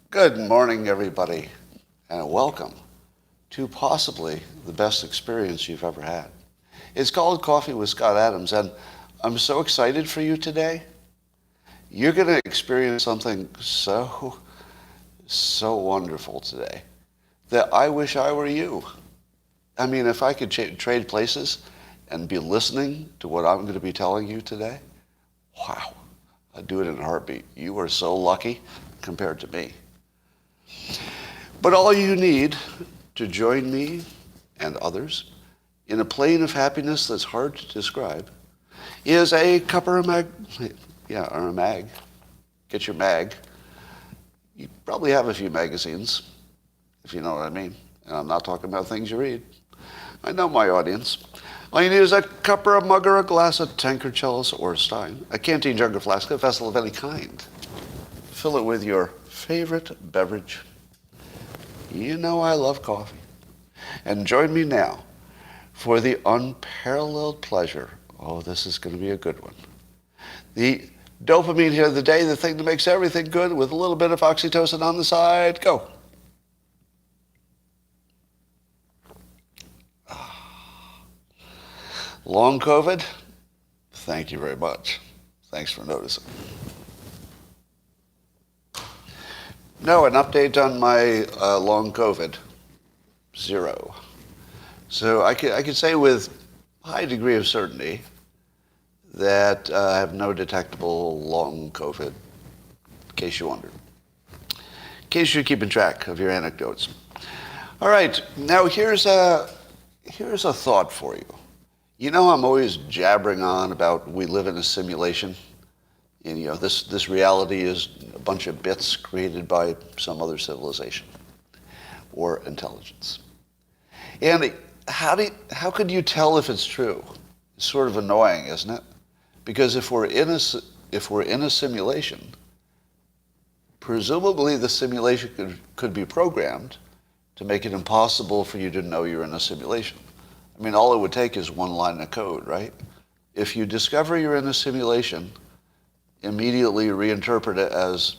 Good morning, everybody, and welcome to possibly the best experience you've ever had. It's called Coffee with Scott Adams, and I'm so excited for you today. You're going to experience something so wonderful today that I wish I were you. I mean, if I could trade places and be listening to what I'm going to be telling you today, wow, I'd do it in a heartbeat. You are so lucky compared to me. But all you need to join me and others in a plane of happiness that's hard to describe is a cup or a mag. Yeah, or a mag. Get your mag. You probably have a few magazines, if you know what I mean. And I'm not talking about things you read. I know my audience. All you need is a cup or a mug or a glass, a tankard, chalice, or a stein, a canteen, jug, or flask, a vessel of any kind. Fill it with your favorite beverage. You know I love coffee. And join me now for the unparalleled pleasure. Oh, this is going to be a good one. The dopamine hit of the day, the thing that makes everything good, with a little bit of oxytocin on the side. Go. Long COVID? Thank you very much. Thanks for noticing. No, an update on my long COVID. 0. So I could say with a high degree of certainty that I have no detectable long COVID, in case you wondered. In case you're keeping track of your anecdotes. All right, now here's a thought for you. You know, I'm always jabbering on about we live in a simulation. And, you know, this reality is a bunch of bits created by some other civilization or intelligence. And how could you tell if it's true? It's sort of annoying, isn't it? Because if we're in a simulation, presumably the simulation could be programmed to make it impossible for you to know you're in a simulation. I mean, all it would take is one line of code, right? If you discover you're in a simulation, immediately reinterpret it as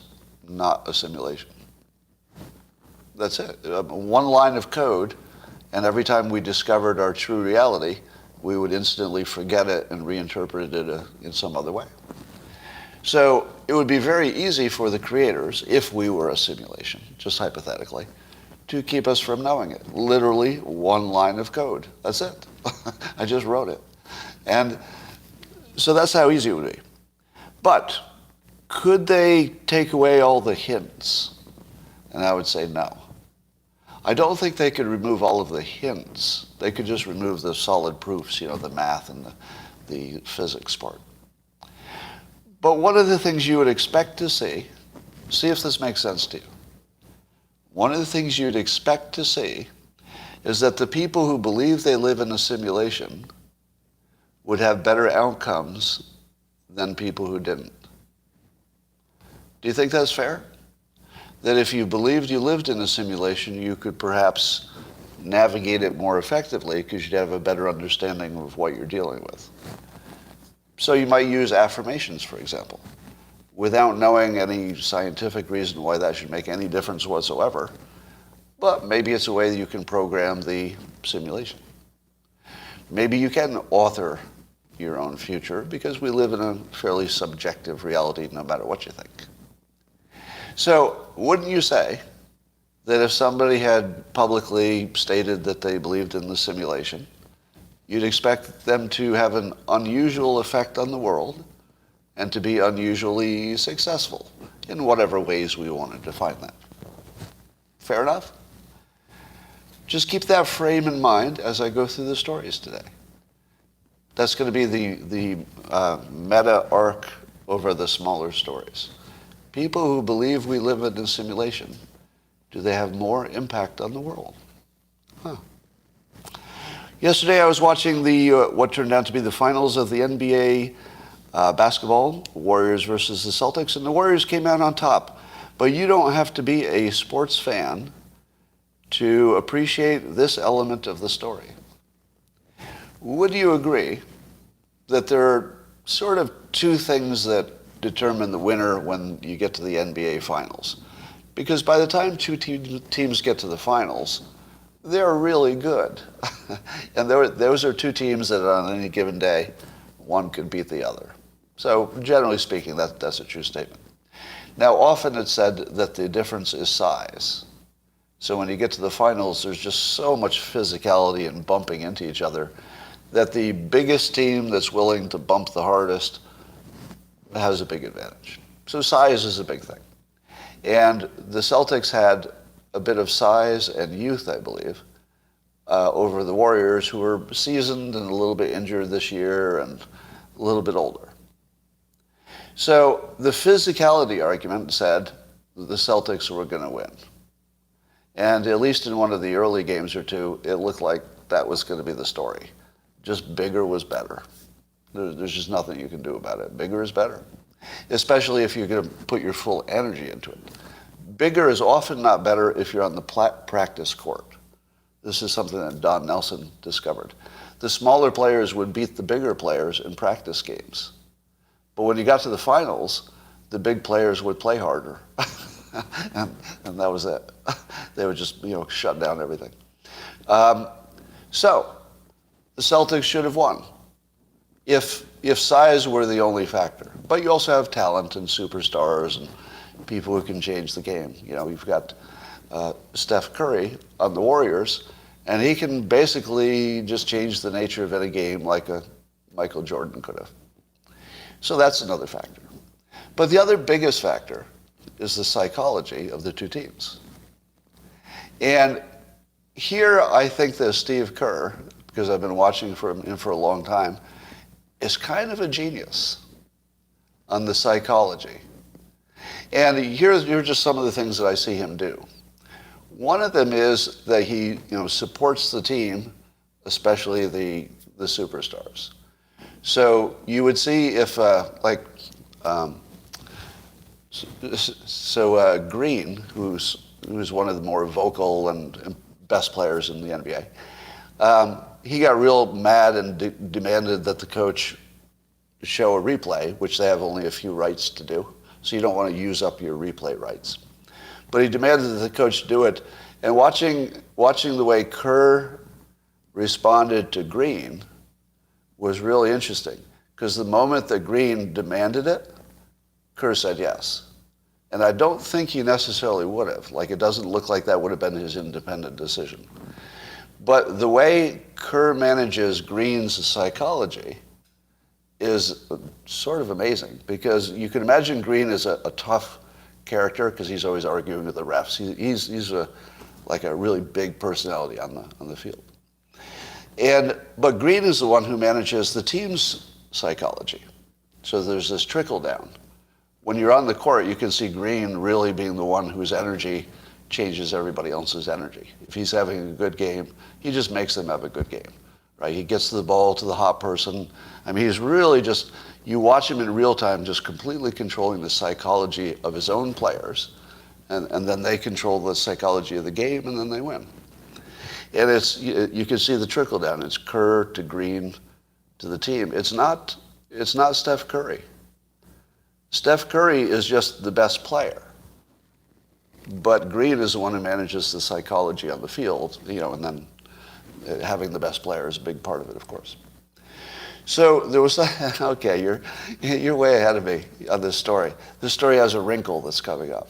not a simulation. That's it. One line of code, and every time we discovered our true reality, we would instantly forget it and reinterpret it in some other way. So it would be very easy for the creators, if we were a simulation, just hypothetically, to keep us from knowing it. Literally one line of code. That's it. I just wrote it. And so that's how easy it would be. But could they take away all the hints? And I would say no. I don't think they could remove all of the hints. They could just remove the solid proofs, you know, the math and the physics part. But one of the things you would expect to see if this makes sense to you. One of the things you'd expect to see is that the people who believe they live in a simulation would have better outcomes than people who didn't. Do you think that's fair? That if you believed you lived in a simulation, you could perhaps navigate it more effectively because you'd have a better understanding of what you're dealing with. So you might use affirmations, for example, without knowing any scientific reason why that should make any difference whatsoever. But maybe it's a way that you can program the simulation. Maybe you can author your own future because we live in a fairly subjective reality no matter what you think. So wouldn't you say that if somebody had publicly stated that they believed in the simulation, you'd expect them to have an unusual effect on the world and to be unusually successful in whatever ways we want to define that? Fair enough? Just keep that frame in mind as I go through the stories today. That's going to be the meta arc over the smaller stories. People who believe we live in a simulation, do they have more impact on the world? Huh. Yesterday I was watching what turned out to be the finals of the NBA basketball, Warriors versus the Celtics, and the Warriors came out on top. But you don't have to be a sports fan to appreciate this element of the story. Would you agree that there are sort of two things that determine the winner when you get to the NBA Finals. Because by the time two teams get to the finals, they're really good. And those are two teams that on any given day, one could beat the other. So generally speaking, that's a true statement. Now, often it's said that the difference is size. So when you get to the finals, there's just so much physicality and bumping into each other that the biggest team that's willing to bump the hardest has a big advantage. So size is a big thing. And the Celtics had a bit of size and youth, I believe, over the Warriors, who were seasoned and a little bit injured this year and a little bit older. So the physicality argument said the Celtics were going to win. And at least in one of the early games or two, it looked like that was going to be the story. Just bigger was better. There's just nothing you can do about it. Bigger is better, especially if you're going to put your full energy into it. Bigger is often not better if you're on the practice court. This is something that Don Nelson discovered. The smaller players would beat the bigger players in practice games. But when you got to the finals, the big players would play harder. and that was it. They would just, shut down everything. So the Celtics should have won if size were the only factor. But you also have talent and superstars and people who can change the game. You've got Steph Curry on the Warriors, and he can basically just change the nature of any game like a Michael Jordan could have. So that's another factor. But the other biggest factor is the psychology of the two teams. And here I think that Steve Kerr, because I've been watching him for a long time, is kind of a genius on the psychology. And here's just some of the things that I see him do. One of them is that he supports the team, especially the superstars. So you would see if Green, who's one of the more vocal and best players in the NBA, he got real mad and demanded that the coach show a replay, which they have only a few rights to do. So you don't want to use up your replay rights. But he demanded that the coach do it. And watching the way Kerr responded to Green was really interesting, because the moment that Green demanded it, Kerr said yes. And I don't think he necessarily would have. It doesn't look like that would have been his independent decision. But the way Kerr manages Green's psychology is sort of amazing, because you can imagine Green is a tough character because he's always arguing with the refs. He's a really big personality on the field. But Green is the one who manages the team's psychology. So there's this trickle down. When you're on the court, you can see Green really being the one whose energy changes everybody else's energy. If he's having a good game, he just makes them have a good game, right? He gets the ball to the hot person. I mean, he's really just, you watch him in real time just completely controlling the psychology of his own players, and then they control the psychology of the game, and then they win. And you can see the trickle down. It's Kerr to Green to the team. It's not Steph Curry. Steph Curry is just the best player. But Green is the one who manages the psychology on the field, and then having the best player is a big part of it, of course. So there was, okay, you're way ahead of me on this story. This story has a wrinkle that's coming up.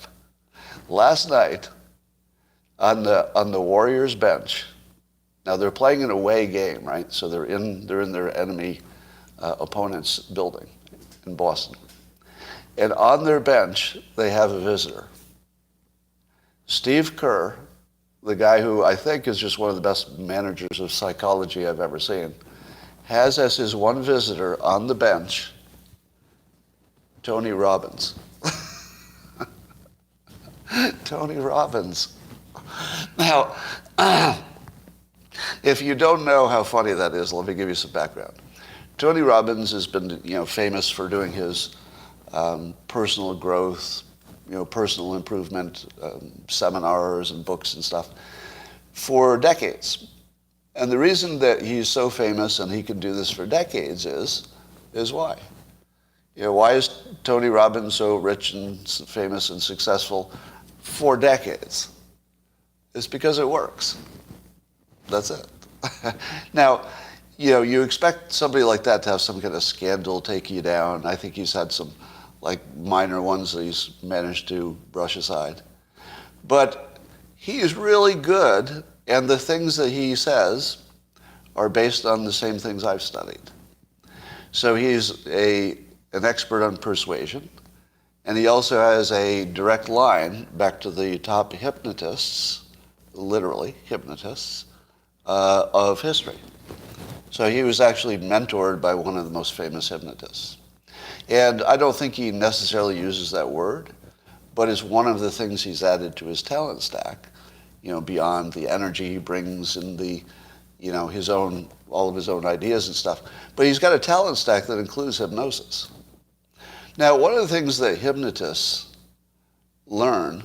Last night, on the Warriors bench, now they're playing an away game, right? So they're in their enemy opponent's building in Boston. And on their bench, they have a visitor. Steve Kerr, the guy who I think is just one of the best managers of psychology I've ever seen, has as his one visitor on the bench, Tony Robbins. Tony Robbins. Now, if you don't know how funny that is, let me give you some background. Tony Robbins has been, famous for doing his personal growth, personal improvement seminars and books and stuff for decades. And the reason that he's so famous and he can do this for decades is why? Why is Tony Robbins so rich and famous and successful for decades? It's because it works. That's it. Now, you expect somebody like that to have some kind of scandal take you down. I think he's had some minor ones that he's managed to brush aside. But he is really good, and the things that he says are based on the same things I've studied. So he's an expert on persuasion, and he also has a direct line back to the top hypnotists, literally hypnotists, of history. So he was actually mentored by one of the most famous hypnotists. And I don't think he necessarily uses that word, but it's one of the things he's added to his talent stack, beyond the energy he brings and all of his own ideas and stuff. But he's got a talent stack that includes hypnosis. Now, one of the things that hypnotists learn,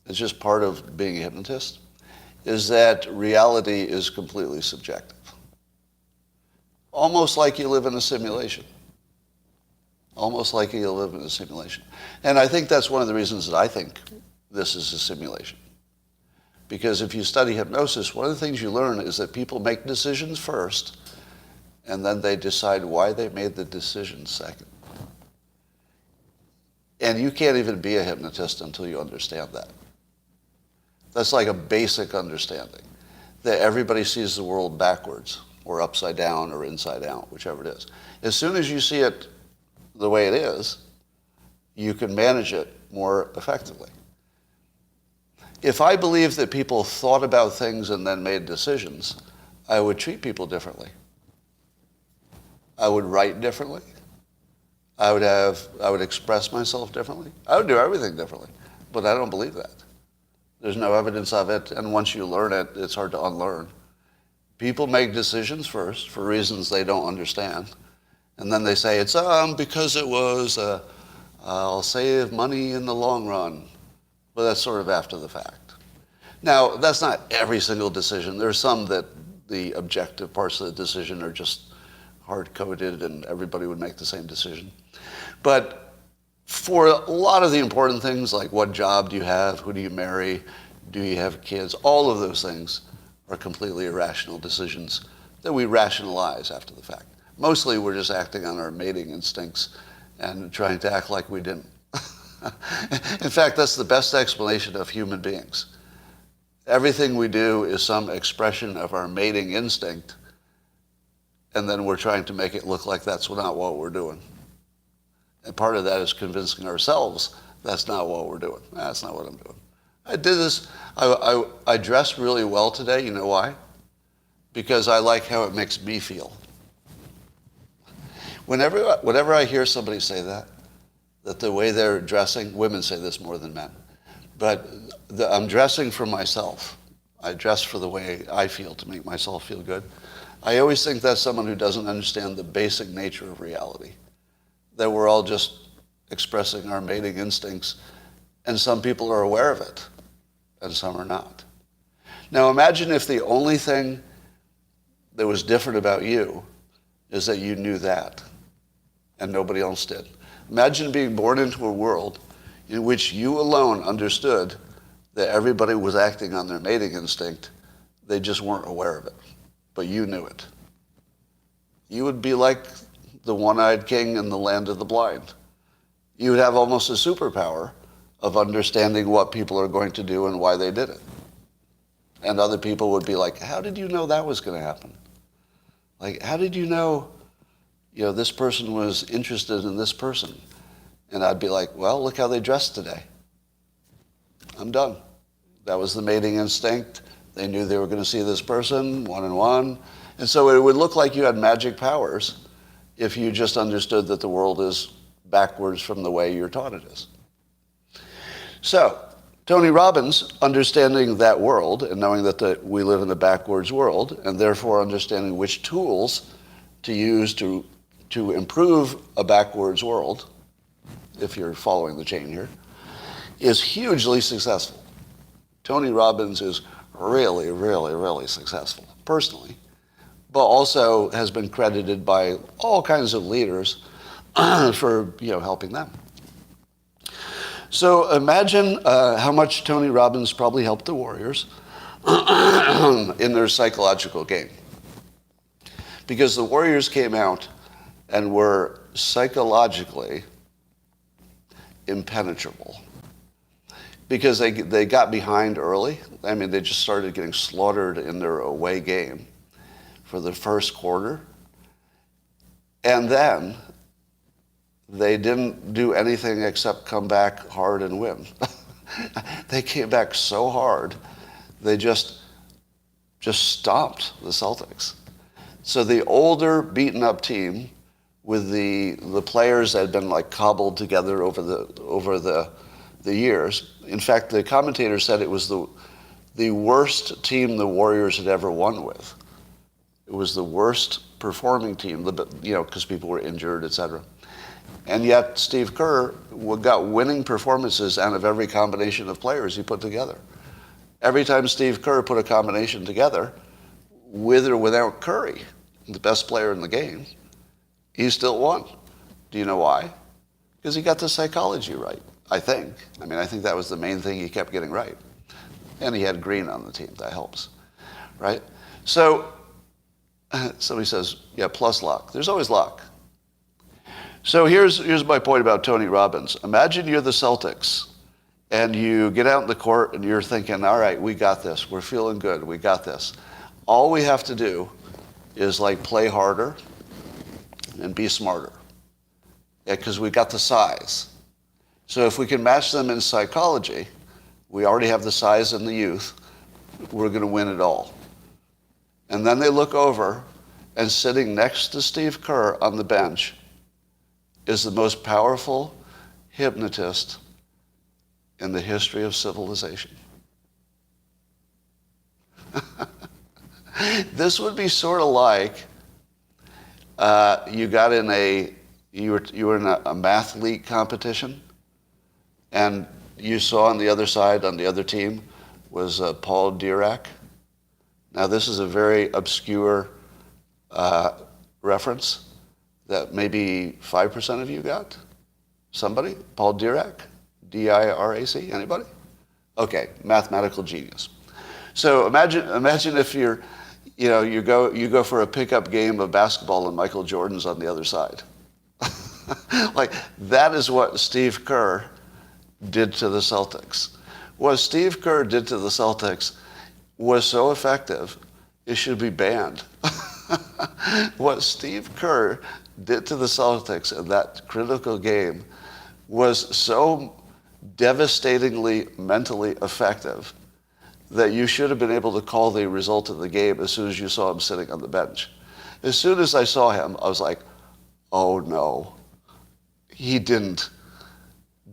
it's just part of being a hypnotist, is that reality is completely subjective. Almost like you live in a simulation. Almost like you live in a simulation. And I think that's one of the reasons that I think this is a simulation. Because if you study hypnosis, one of the things you learn is that people make decisions first, and then they decide why they made the decision second. And you can't even be a hypnotist until you understand that. That's like a basic understanding, that everybody sees the world backwards, or upside down, or inside out, whichever it is. As soon as you see it the way it is, you can manage it more effectively. If I believed that people thought about things and then made decisions, I would treat people differently. I would write differently. I would express myself differently. I would do everything differently, but I don't believe that. There's no evidence of it, and once you learn it, it's hard to unlearn. People make decisions first for reasons they don't understand, and then they say, it's because it was, I'll save money in the long run. But that's sort of after the fact. Now, that's not every single decision. There's some that the objective parts of the decision are just hard-coded and everybody would make the same decision. But for a lot of the important things, like what job do you have, who do you marry, do you have kids, all of those things are completely irrational decisions that we rationalize after the fact. Mostly we're just acting on our mating instincts and trying to act like we didn't. In fact, that's the best explanation of human beings. Everything we do is some expression of our mating instinct, and then we're trying to make it look like that's not what we're doing. And part of that is convincing ourselves that's not what we're doing. That's not what I'm doing. I did this. I dressed really well today. You know why? Because I like how it makes me feel. Whenever I hear somebody say that the way they're dressing, women say this more than men, but I'm dressing for myself. I dress for the way I feel to make myself feel good. I always think that's someone who doesn't understand the basic nature of reality, that we're all just expressing our mating instincts, and some people are aware of it, and some are not. Now imagine if the only thing that was different about you is that you knew that, and nobody else did. Imagine being born into a world in which you alone understood that everybody was acting on their mating instinct. They just weren't aware of it, but you knew it. You would be like the one-eyed king in the land of the blind. You would have almost a superpower of understanding what people are going to do and why they did it. And other people would be like, how did you know that was going to happen? Like, how did you know, this person was interested in this person? And I'd be like, well, look how they dressed today. I'm done. That was the mating instinct. They knew they were going to see this person, one and one. And so it would look like you had magic powers if you just understood that the world is backwards from the way you're taught it is. So, Tony Robbins, understanding that world and knowing that we live in a backwards world, and therefore understanding which tools to use to improve a backwards world, if you're following the chain here, is hugely successful. Tony Robbins is really, really, really successful, personally, but also has been credited by all kinds of leaders for helping them. So imagine how much Tony Robbins probably helped the Warriors in their psychological game. Because the Warriors came out and were psychologically impenetrable. Because they got behind early. I mean, they just started getting slaughtered in their away game for the first quarter. And then they didn't do anything except come back hard and win. They came back so hard, they just stomped the Celtics. So the older, beaten-up team with the players that had been like cobbled together over the years. In fact, the commentator said it was the worst team the Warriors had ever won with. It was the worst performing team, because people were injured, etc. And yet Steve Kerr got winning performances out of every combination of players he put together. Every time Steve Kerr put a combination together, with or without Curry, the best player in the game, he still won. Do you know why? Because he got the psychology right, I think. I think that was the main thing he kept getting right. And he had Green on the team. That helps, right? So somebody says, yeah, plus luck. There's always luck. So here's my point about Tony Robbins. Imagine you're the Celtics, and you get out in the court, and you're thinking, all right, we got this. We're feeling good. We got this. All we have to do is play harder and be smarter. Because we got the size. So if we can match them in psychology, we already have the size and the youth, we're going to win it all. And then they look over, and sitting next to Steve Kerr on the bench is the most powerful hypnotist in the history of civilization. This would be sort of like you were in a math league competition, and you saw on the other side, on the other team, was Paul Dirac. Now, this is a very obscure reference that maybe 5% of you got. Somebody? Paul Dirac? D-I-R-A-C? Anybody? Okay, mathematical genius. So imagine if you go for a pickup game of basketball and Michael Jordan's on the other side. That is what Steve Kerr did to the Celtics. What Steve Kerr did to the Celtics was so effective, it should be banned. What Steve Kerr did to the Celtics in that critical game was so devastatingly mentally effective that you should have been able to call the result of the game as soon as you saw him sitting on the bench. As soon as I saw him, I was like, oh no, he didn't.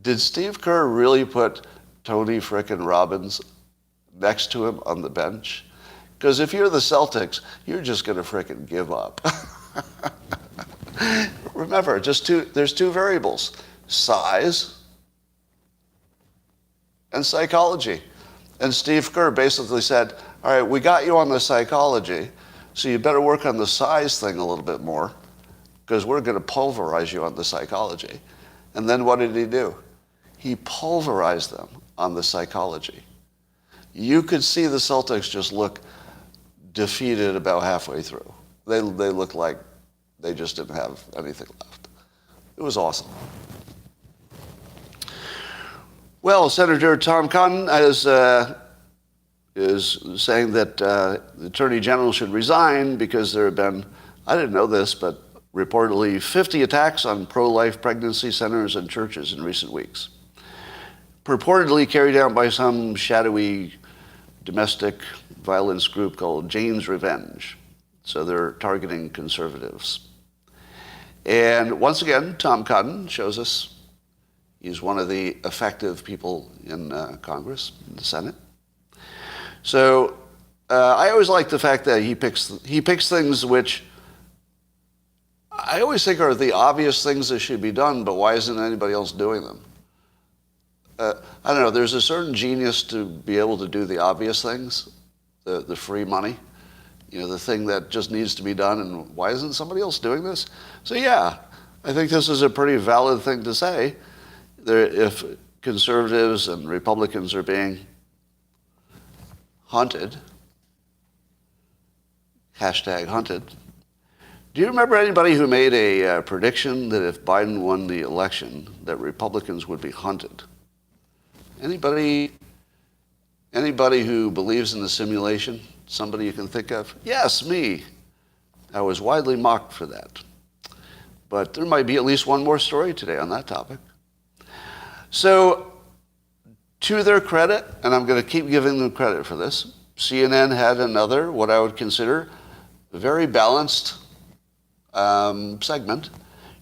Did Steve Kerr really put Tony frickin' Robbins next to him on the bench? Because if you're the Celtics, you're just going to frickin' give up. Remember, there's two variables, size and psychology. And Steve Kerr basically said, all right, we got you on the psychology, so you better work on the size thing a little bit more, because we're going to pulverize you on the psychology. And then what did he do? He pulverized them on the psychology. You could see the Celtics just look defeated about halfway through. They looked like they just didn't have anything left. It was awesome. Well, Senator Tom Cotton is saying that the Attorney General should resign because there have been, I didn't know this, but reportedly 50 attacks on pro-life pregnancy centers and churches in recent weeks. Purportedly carried out by some shadowy domestic violence group called Jane's Revenge. So they're targeting conservatives. And once again, Tom Cotton shows us he's one of the effective people in Congress, in the Senate. So I always like the fact that he picks things which I always think are the obvious things that should be done, but why isn't anybody else doing them? I don't know, there's a certain genius to be able to do the obvious things, the free money, the thing that just needs to be done, and why isn't somebody else doing this? So yeah, I think this is a pretty valid thing to say. If conservatives and Republicans are being hunted, hashtag hunted. Do you remember anybody who made a prediction that if Biden won the election, that Republicans would be hunted? Anybody who believes in the simulation? Somebody you can think of? Yes, me. I was widely mocked for that. But there might be at least one more story today on that topic. So, to their credit, and I'm going to keep giving them credit for this, CNN had another, what I would consider, very balanced segment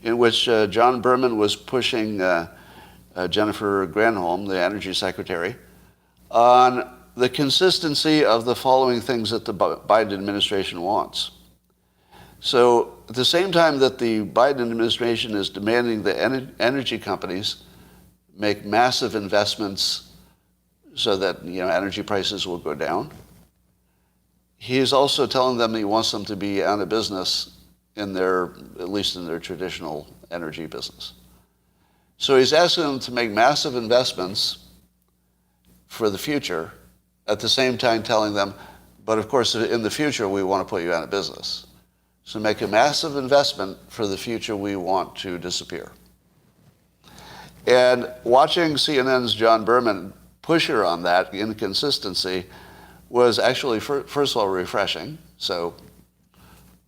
in which John Berman was pushing Jennifer Granholm, the energy secretary, on the consistency of the following things that the Biden administration wants. So at the same time that the Biden administration is demanding the energy companies make massive investments so that energy prices will go down, he is also telling them he wants them to be out of business at least in their traditional energy business. So he's asking them to make massive investments for the future, at the same time telling them, but of course in the future we want to put you out of business. So make a massive investment for the future we want to disappear. And watching CNN's John Berman push her on that inconsistency was actually, first of all, refreshing. So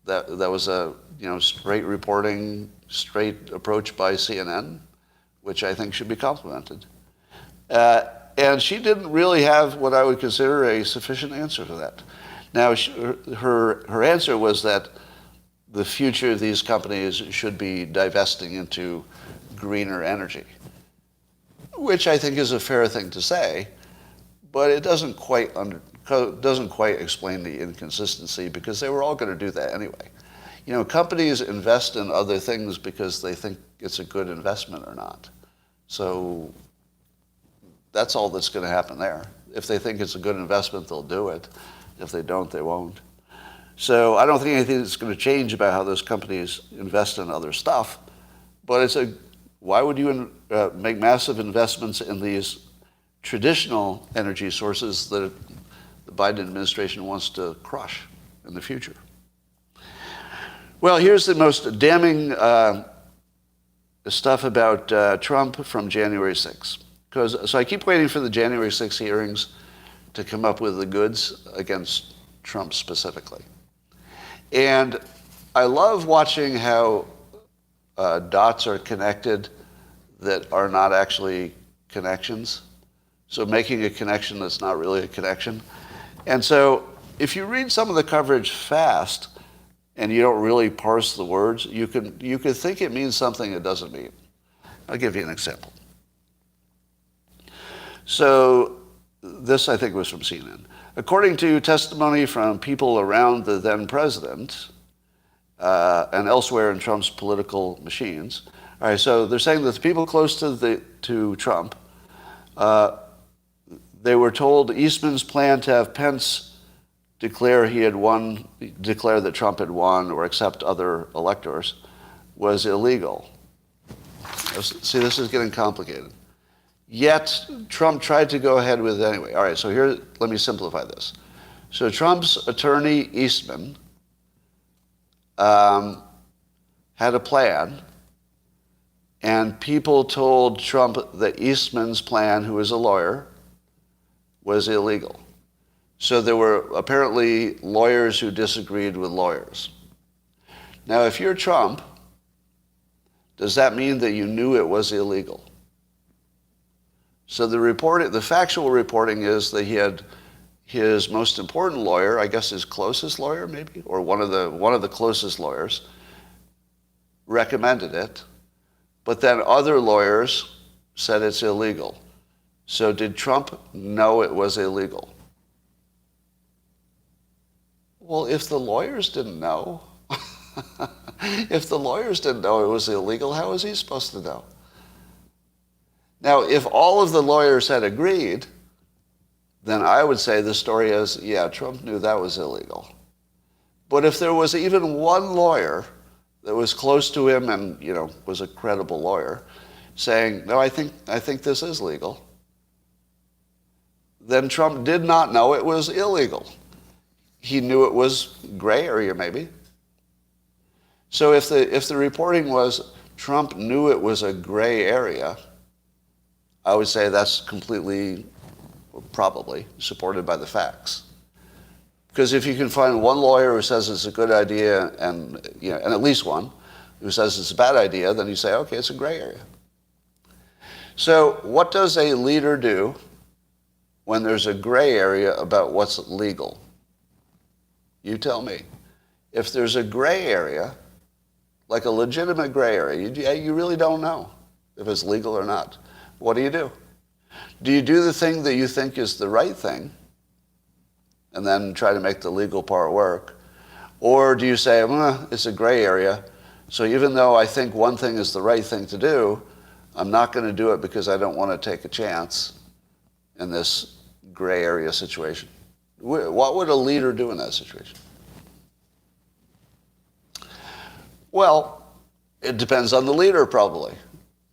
that was a straight reporting, straight approach by CNN, which I think should be complimented. And she didn't really have what I would consider a sufficient answer for that. Now, her answer was that the future of these companies should be divesting into greener energy, which I think is a fair thing to say, but it doesn't quite explain the inconsistency, because they were all going to do that anyway. Companies invest in other things because they think it's a good investment or not. So that's all that's going to happen there. If they think it's a good investment, they'll do it. If they don't, they won't. So I don't think anything is going to change about how those companies invest in other stuff. But why would you make massive investments in these traditional energy sources that the Biden administration wants to crush in the future? Well, here's the most damning stuff about Trump from January 6th. So I keep waiting for the January 6th hearings to come up with the goods against Trump specifically. And I love watching how dots are connected that are not actually connections. So making a connection that's not really a connection. And so if you read some of the coverage fast and you don't really parse the words, you could think it means something it doesn't mean. I'll give you an example. So this, I think, was from CNN. According to testimony from people around the then president and elsewhere in Trump's political machines. All right, so they're saying that the people close to Trump, they were told Eastman's plan to have Pence declare that Trump had won or accept other electors was illegal. See, this is getting complicated. Yet, Trump tried to go ahead with it anyway. All right, so here, let me simplify this. So Trump's attorney, Eastman, had a plan, and people told Trump that Eastman's plan, who is a lawyer, was illegal. So there were apparently lawyers who disagreed with lawyers. Now, if you're Trump, does that mean that you knew it was illegal? So the factual reporting is that he had his most important lawyer, I guess his closest lawyer maybe, or one of the closest lawyers, recommended it, but then other lawyers said it's illegal. So did Trump know it was illegal? Well, if the lawyers didn't know, if the lawyers didn't know it was illegal, how was he supposed to know? Now, if all of the lawyers had agreed, then I would say the story is, yeah, Trump knew that was illegal. But if there was even one lawyer that was close to him and, was a credible lawyer, saying, no, I think this is legal, then Trump did not know it was illegal. He knew it was gray area, maybe. So if the reporting was Trump knew it was a gray area, I would say that's completely, probably, supported by the facts. Because if you can find one lawyer who says it's a good idea and at least one who says it's a bad idea, then you say, okay, it's a gray area. So what does a leader do when there's a gray area about what's legal? You tell me. If there's a gray area, like a legitimate gray area, you really don't know if it's legal or not. What do? Do you do the thing that you think is the right thing and then try to make the legal part work? Or do you say, it's a gray area, so even though I think one thing is the right thing to do, I'm not going to do it because I don't want to take a chance in this gray area situation? What would a leader do in that situation? Well, it depends on the leader, probably.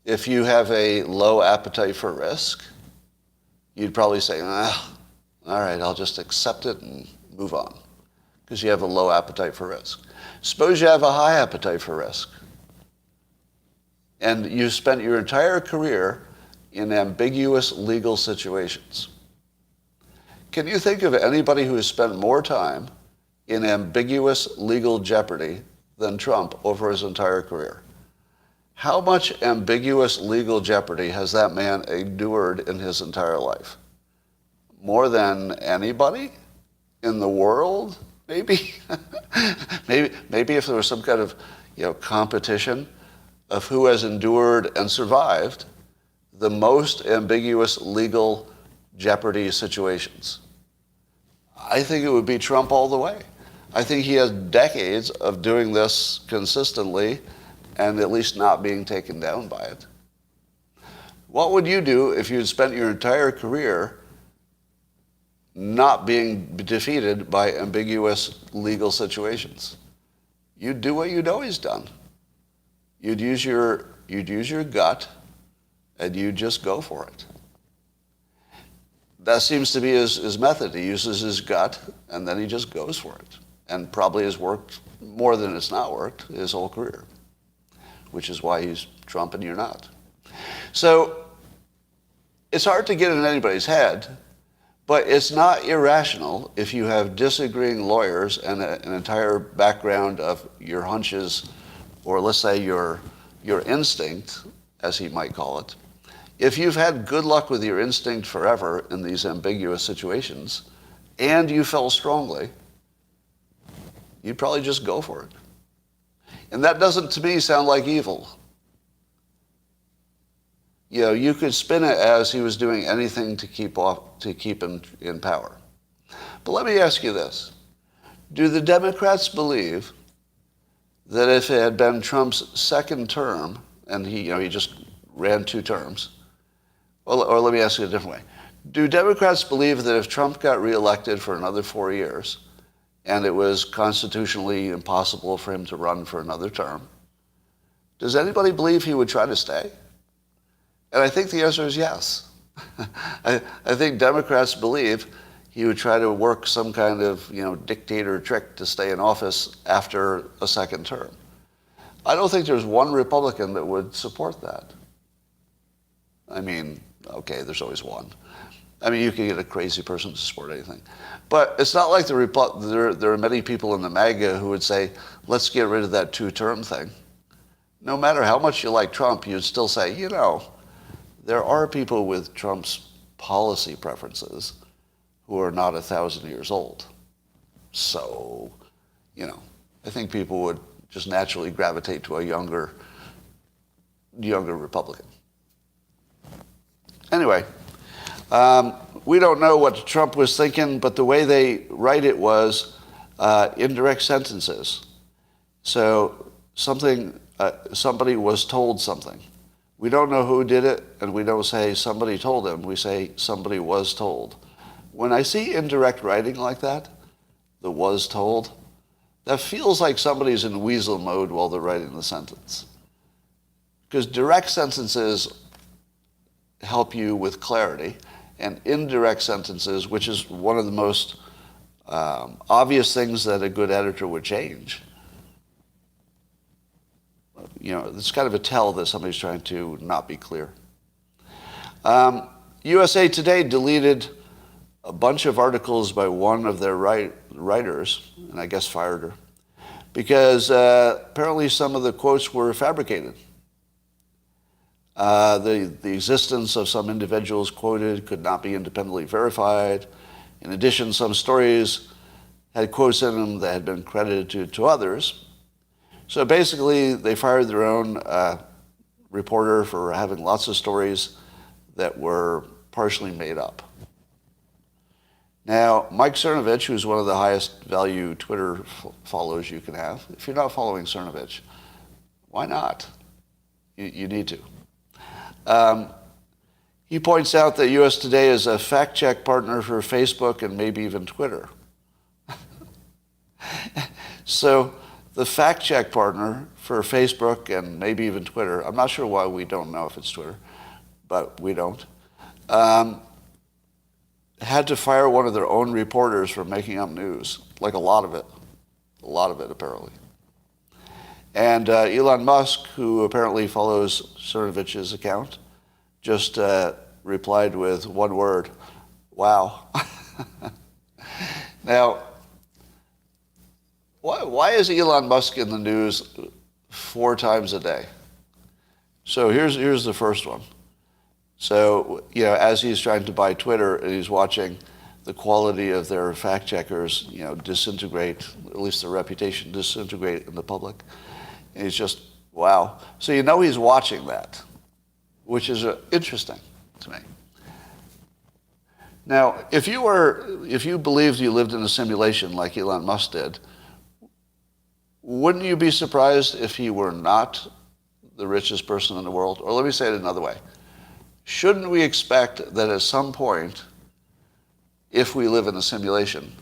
If you have a low appetite for risk, you'd probably say, all right, I'll just accept it and move on, because you have a low appetite for risk. Suppose you have a high appetite for risk, and you spent your entire career in ambiguous legal situations. Can you think of anybody who has spent more time in ambiguous legal jeopardy than Trump over his entire career? How much ambiguous legal jeopardy has that man endured in his entire life? More than anybody in the world, maybe? maybe if there was some kind of competition of who has endured and survived the most ambiguous legal jeopardy situations, I think it would be Trump all the way. I think he has decades of doing this consistently and at least not being taken down by it. What would you do if you'd spent your entire career not being defeated by ambiguous legal situations? You'd do what you'd always done. You'd use your gut, and you'd just go for it. That seems to be his method. He uses his gut, and then he just goes for it. And probably has worked more than it's not worked his whole career, which is why he's Trump and you're not. So it's hard to get in anybody's head, but it's not irrational if you have disagreeing lawyers and an entire background of your hunches, or let's say your instinct, as he might call it. If you've had good luck with your instinct forever in these ambiguous situations, and you felt strongly, you'd probably just go for it. And that doesn't, to me, sound like evil. You could spin it as he was doing anything to keep him in power. But let me ask you this. Do the Democrats believe that if it had been Trump's second term, and he just ran 2 terms, or let me ask you a different way. Do Democrats believe that if Trump got reelected for another 4 years, and it was constitutionally impossible for him to run for another term, does anybody believe he would try to stay? And I think the answer is yes. I think Democrats believe he would try to work some kind of dictator trick to stay in office after a second term. I don't think there's one Republican that would support that. I mean, okay, there's always one. I mean, you can get a crazy person to support anything. But it's not like there are many people in the MAGA who would say, let's get rid of that 2-term thing. No matter how much you like Trump, you'd still say, there are people with Trump's policy preferences who are not 1,000 years old. So, I think people would just naturally gravitate to a younger Republican. Anyway, we don't know what Trump was thinking, but the way they write it was indirect sentences. So somebody was told something. We don't know who did it, and we don't say somebody told him. We say somebody was told. When I see indirect writing like that, the was told, that feels like somebody's in weasel mode while they're writing the sentence. Because direct sentences help you with clarity, and indirect sentences, which is one of the most obvious things that a good editor would change. It's kind of a tell that somebody's trying to not be clear. USA Today deleted a bunch of articles by one of their writers, and I guess fired her, because apparently some of the quotes were fabricated. The existence of some individuals quoted could not be independently verified. In addition, some stories had quotes in them that had been credited to others. So basically, they fired their own reporter for having lots of stories that were partially made up. Now, Mike Cernovich, who's one of the highest value Twitter followers you can have, if you're not following Cernovich, why not? You need to. He points out that US Today is a fact-check partner for Facebook and maybe even Twitter. So the fact-check partner for Facebook and maybe even Twitter, I'm not sure why we don't know if it's Twitter, but we don't, had to fire one of their own reporters for making up news, like a lot of it apparently. And Elon Musk, who apparently follows Cernovich's account, just replied with one word, wow. Now, why is Elon Musk in the news 4 times a day? So here's the first one. So, as he's trying to buy Twitter, and he's watching the quality of their fact checkers, disintegrate, at least their reputation disintegrate in the public. And he's just, wow. So he's watching that, which is interesting to me. Now, if you believed you lived in a simulation like Elon Musk did, wouldn't you be surprised if he were not the richest person in the world? Or let me say it another way. Shouldn't we expect that at some point, if we live in a simulation,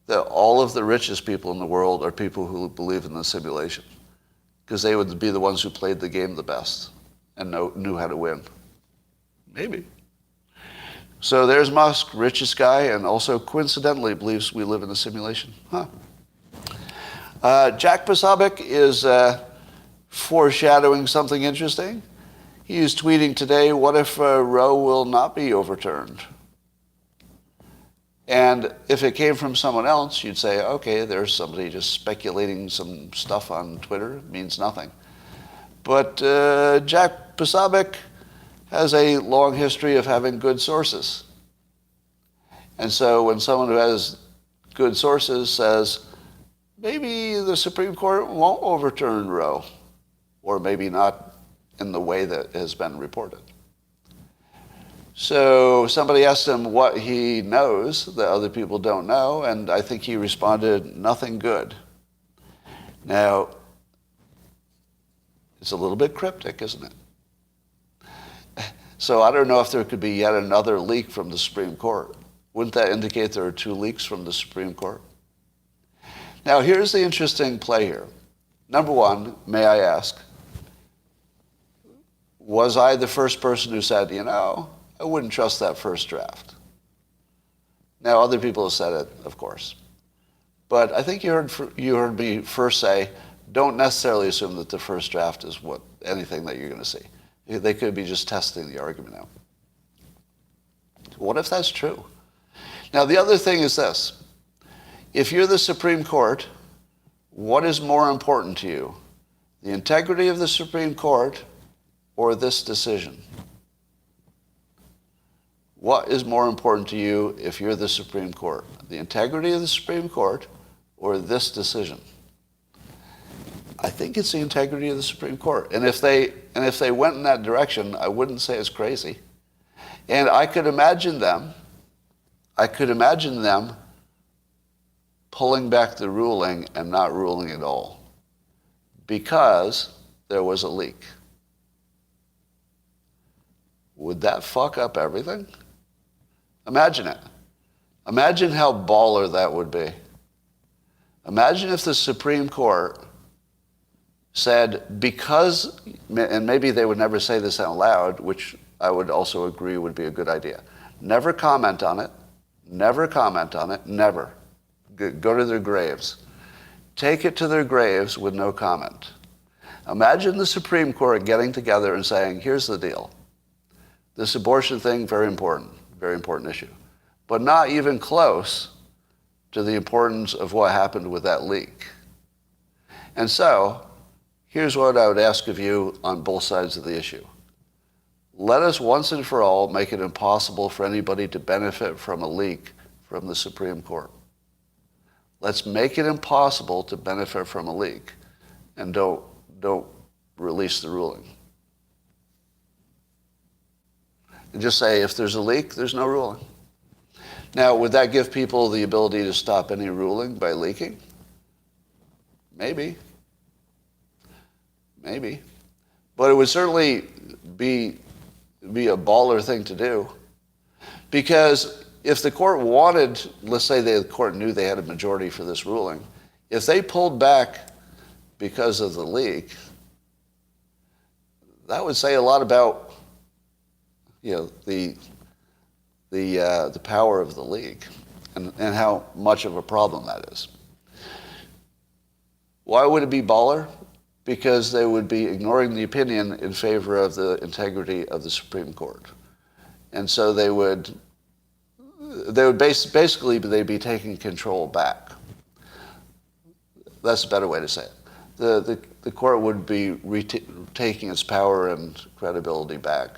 that all of the richest people in the world are people who believe in the simulation? Because they would be the ones who played the game the best and knew how to win. Maybe. So there's Musk, richest guy, and also coincidentally believes we live in a simulation. Jack Posobiec is foreshadowing something interesting. He is tweeting today, what if Roe will not be overturned? And if it came from someone else, you'd say, okay, there's somebody just speculating some stuff on Twitter. It means nothing. But Jack Posobiec has a long history of having good sources. And so when someone who has good sources says, maybe the Supreme Court won't overturn Roe, or maybe not in the way that has been reported. So somebody asked him what he knows that other people don't know, and I think he responded, nothing good. Now, it's a little bit cryptic, isn't it? So I don't know if there could be yet another leak from the Supreme Court. Wouldn't that indicate there are 2 leaks from the Supreme Court? Now, here's the interesting play here. Number one, may I ask, was I the first person who said, I wouldn't trust that first draft? Now, other people have said it, of course. But I think you heard me first say, don't necessarily assume that the first draft is anything that you're going to see. They could be just testing the argument out. What if that's true? Now, the other thing is this. If you're the Supreme Court, what is more important to you? The integrity of the Supreme Court or this decision? What is more important to you if you're the Supreme Court? The integrity of the Supreme Court or this decision? I think it's the integrity of the Supreme Court. And if they went in that direction, I wouldn't say it's crazy. And I could imagine them pulling back the ruling and not ruling at all because there was a leak. Would that fuck up everything? Imagine it. Imagine how baller that would be. Imagine if the Supreme Court said, because, and maybe they would never say this out loud, which I would also agree would be a good idea. Never comment on it. Never comment on it. Never. Go to their graves. Take it to their graves with no comment. Imagine the Supreme Court getting together and saying, here's the deal. This abortion thing, very important issue. But not even close to the importance of what happened with that leak. And so, here's what I would ask of you on both sides of the issue. Let us once and for all make it impossible for anybody to benefit from a leak from the Supreme Court. Let's make it impossible to benefit from a leak, and don't release the ruling. And just say, if there's a leak, there's no ruling. Now, would that give people the ability to stop any ruling by leaking? Maybe. Maybe. But it would certainly be a baller thing to do. Because if the court wanted, let's say the court knew they had a majority for this ruling, if they pulled back because of the leak, that would say a lot about, the power of the leak and how much of a problem that is. Why would it be baller? Because they would be ignoring the opinion in favor of the integrity of the Supreme Court. And so they would basically they'd be taking control back. That's a better way to say it. The court would be taking its power and credibility back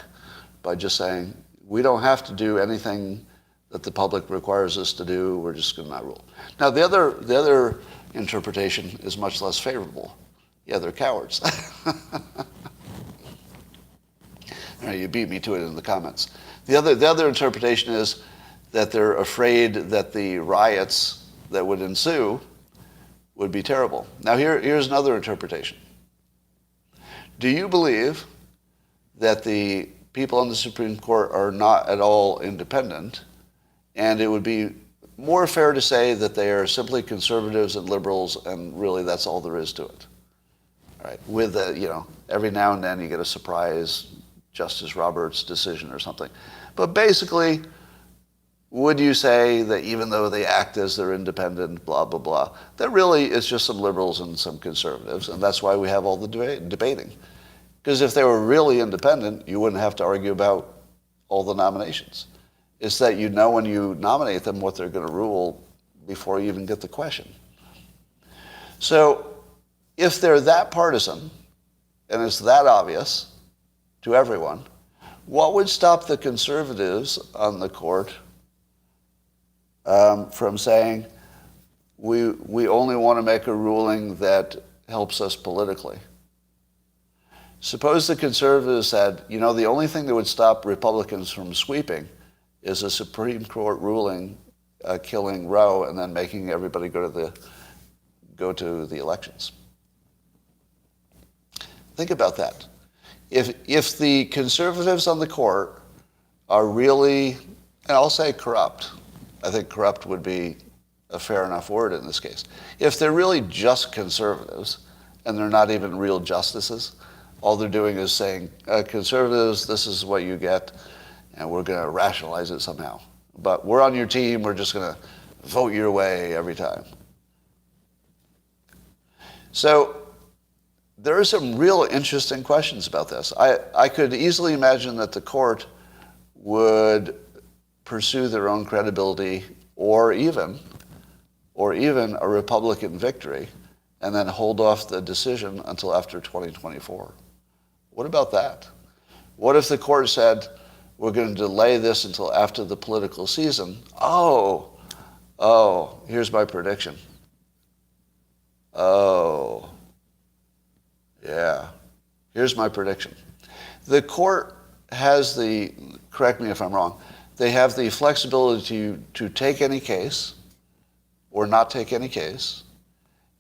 by just saying, we don't have to do anything that the public requires us to do, we're just going to not rule. Now, the other interpretation is much less favorable. Yeah, they're cowards. You beat me to it in the comments. The other interpretation is that they're afraid that the riots that would ensue would be terrible. Now, here's another interpretation. Do you believe that the people on the Supreme Court are not at all independent, and it would be more fair to say that they are simply conservatives and liberals, and really that's all there is to it? Right. With every now and then you get a surprise Justice Roberts decision or something. But basically, would you say that even though they act as they're independent, blah, blah, blah, that really is just some liberals and some conservatives, and that's why we have all the debating? Because if they were really independent, you wouldn't have to argue about all the nominations. It's that you know when you nominate them what they're going to rule before you even get the question. So, if they're that partisan, and it's that obvious to everyone, what would stop the conservatives on the court from saying, we only want to make a ruling that helps us politically? Suppose the conservatives said, the only thing that would stop Republicans from sweeping is a Supreme Court ruling killing Roe and then making everybody go to the elections. Think about that. If the conservatives on the court are really, and I'll say corrupt, I think corrupt would be a fair enough word in this case. If they're really just conservatives and they're not even real justices, all they're doing is saying, conservatives, this is what you get, and we're going to rationalize it somehow. But we're on your team, we're just going to vote your way every time. So, there are some real interesting questions about this. I could easily imagine that the court would pursue their own credibility or even a Republican victory and then hold off the decision until after 2024. What about that? What if the court said, we're going to delay this until after the political season? Oh, here's my prediction. Yeah, here's my prediction. The court has correct me if I'm wrong, they have the flexibility to take any case or not take any case,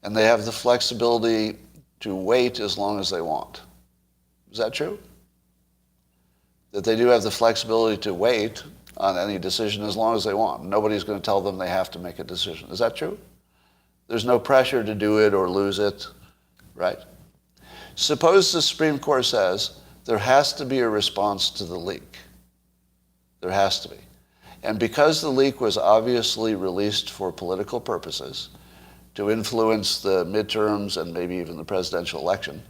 and they have the flexibility to wait as long as they want. Is that true? That they do have the flexibility to wait on any decision as long as they want. Nobody's going to tell them they have to make a decision. Is that true? There's no pressure to do it or lose it, right? Suppose the Supreme Court says there has to be a response to the leak. There has to be. And because the leak was obviously released for political purposes, to influence the midterms and maybe even the presidential election,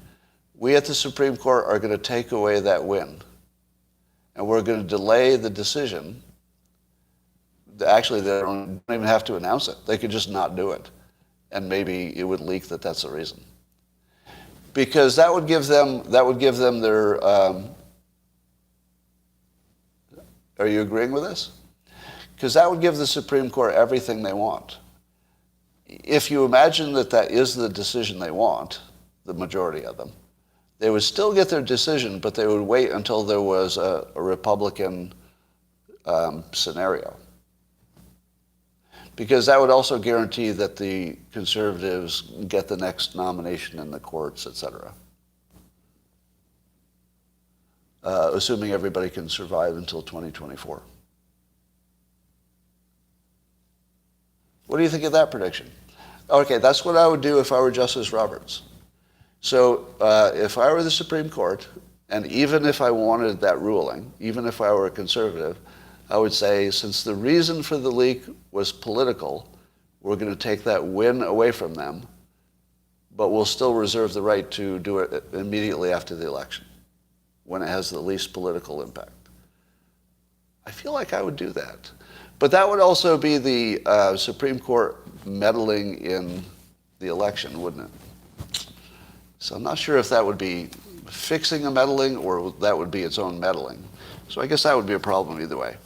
we at the Supreme Court are going to take away that win. And we're going to delay the decision. Actually, they don't even have to announce it. They could just not do it. And maybe it would leak that that's the reason. Because that would give them their, are you agreeing with this? Because that would give the Supreme Court everything they want. If you imagine that that is the decision they want, the majority of them, they would still get their decision, but they would wait until there was a Republican scenario. Because that would also guarantee that the conservatives get the next nomination in the courts, et cetera. Assuming everybody can survive until 2024. What do you think of that prediction? Okay, that's what I would do if I were Justice Roberts. So if I were the Supreme Court, and even if I wanted that ruling, even if I were a conservative, I would say, since the reason for the leak was political, we're going to take that win away from them, but we'll still reserve the right to do it immediately after the election, when it has the least political impact. I feel like I would do that. But that would also be the Supreme Court meddling in the election, wouldn't it? So I'm not sure if that would be fixing a meddling or that would be its own meddling. So I guess that would be a problem either way.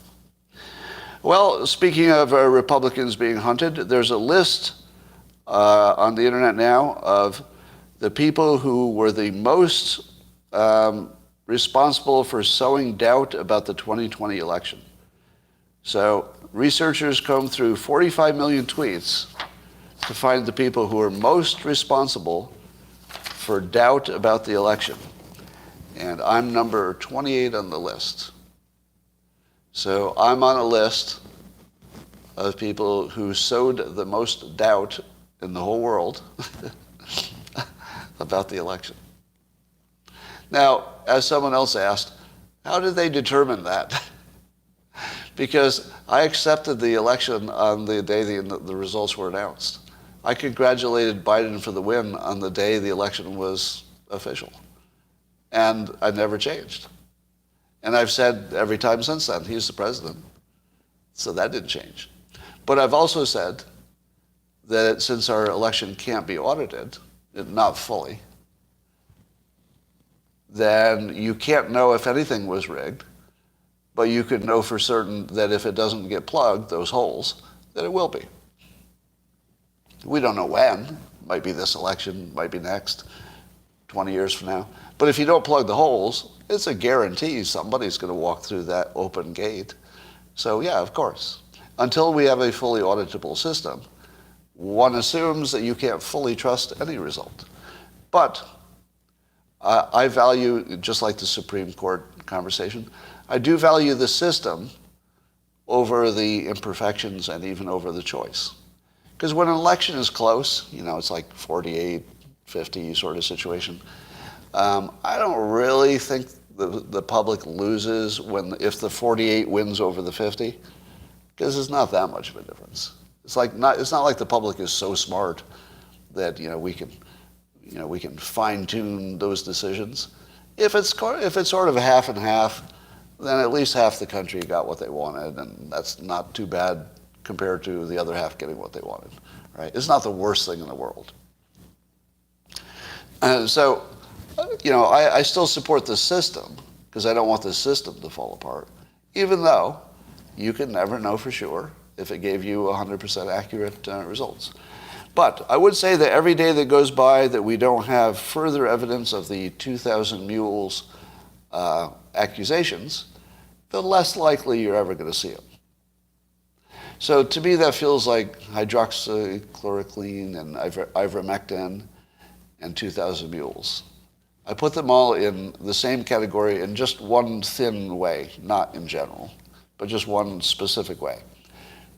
Well, speaking of Republicans being hunted, there's a list on the internet now of the people who were the most responsible for sowing doubt about the 2020 election. So researchers combed through 45 million tweets to find the people who are most responsible for doubt about the election. And I'm number 28 on the list. So I'm on a list of people who sowed the most doubt in the whole world about the election. Now, as someone else asked, how did they determine that? Because I accepted the election on the day the results were announced. I congratulated Biden for the win on the day the election was official. And I never changed. And I've said every time since then, he's the president. So that didn't change. But I've also said that since our election can't be audited, not fully, then you can't know if anything was rigged, but you could know for certain that if it doesn't get plugged, those holes, that it will be. We don't know when. Might be this election, might be next, 20 years from now. But if you don't plug the holes, it's a guarantee somebody's going to walk through that open gate. So yeah, of course. Until we have a fully auditable system, one assumes that you can't fully trust any result. But I value, just like the Supreme Court conversation, I do value the system over the imperfections and even over the choice. Because when an election is close, it's like 48, 50 sort of situation, I don't really think the public loses if the 48 wins over the 50, because it's not that much of a difference. It's not like the public is so smart that we can fine-tune those decisions. If it's sort of half and half, then at least half the country got what they wanted, and that's not too bad compared to the other half getting what they wanted, right? It's not the worst thing in the world. So, I still support the system because I don't want the system to fall apart, even though you can never know for sure if it gave you 100% accurate results. But I would say that every day that goes by that we don't have further evidence of the 2,000 Mules accusations, the less likely you're ever going to see them. So to me, that feels like hydroxychloroquine and ivermectin and 2,000 Mules. I put them all in the same category in just one thin way, not in general, but just one specific way,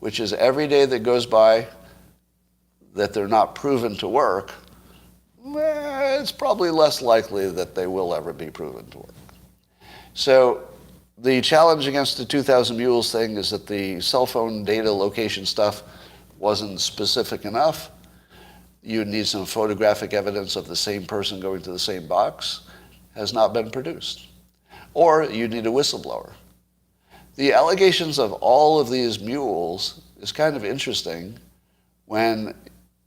which is every day that goes by, that they're not proven to work, it's probably less likely that they will ever be proven to work. So the challenge against the 2,000 mules thing is that the cell phone data location stuff wasn't specific enough. You need some photographic evidence of the same person going to the same box. Has not been produced. Or you need a whistleblower. The allegations of all of these mules is kind of interesting when,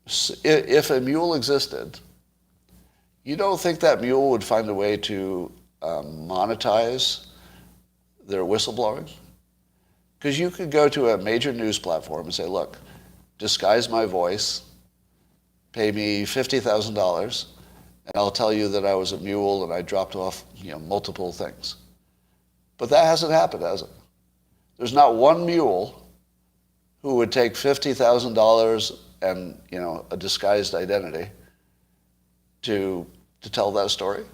if a mule existed, you don't think that mule would find a way to monetize their whistleblowing? Because you could go to a major news platform and say, look, disguise my voice, pay me $50,000, and I'll tell you that I was a mule and I dropped off multiple things. But that hasn't happened, has it? There's not one mule who would take $50,000 and a disguised identity to tell that story.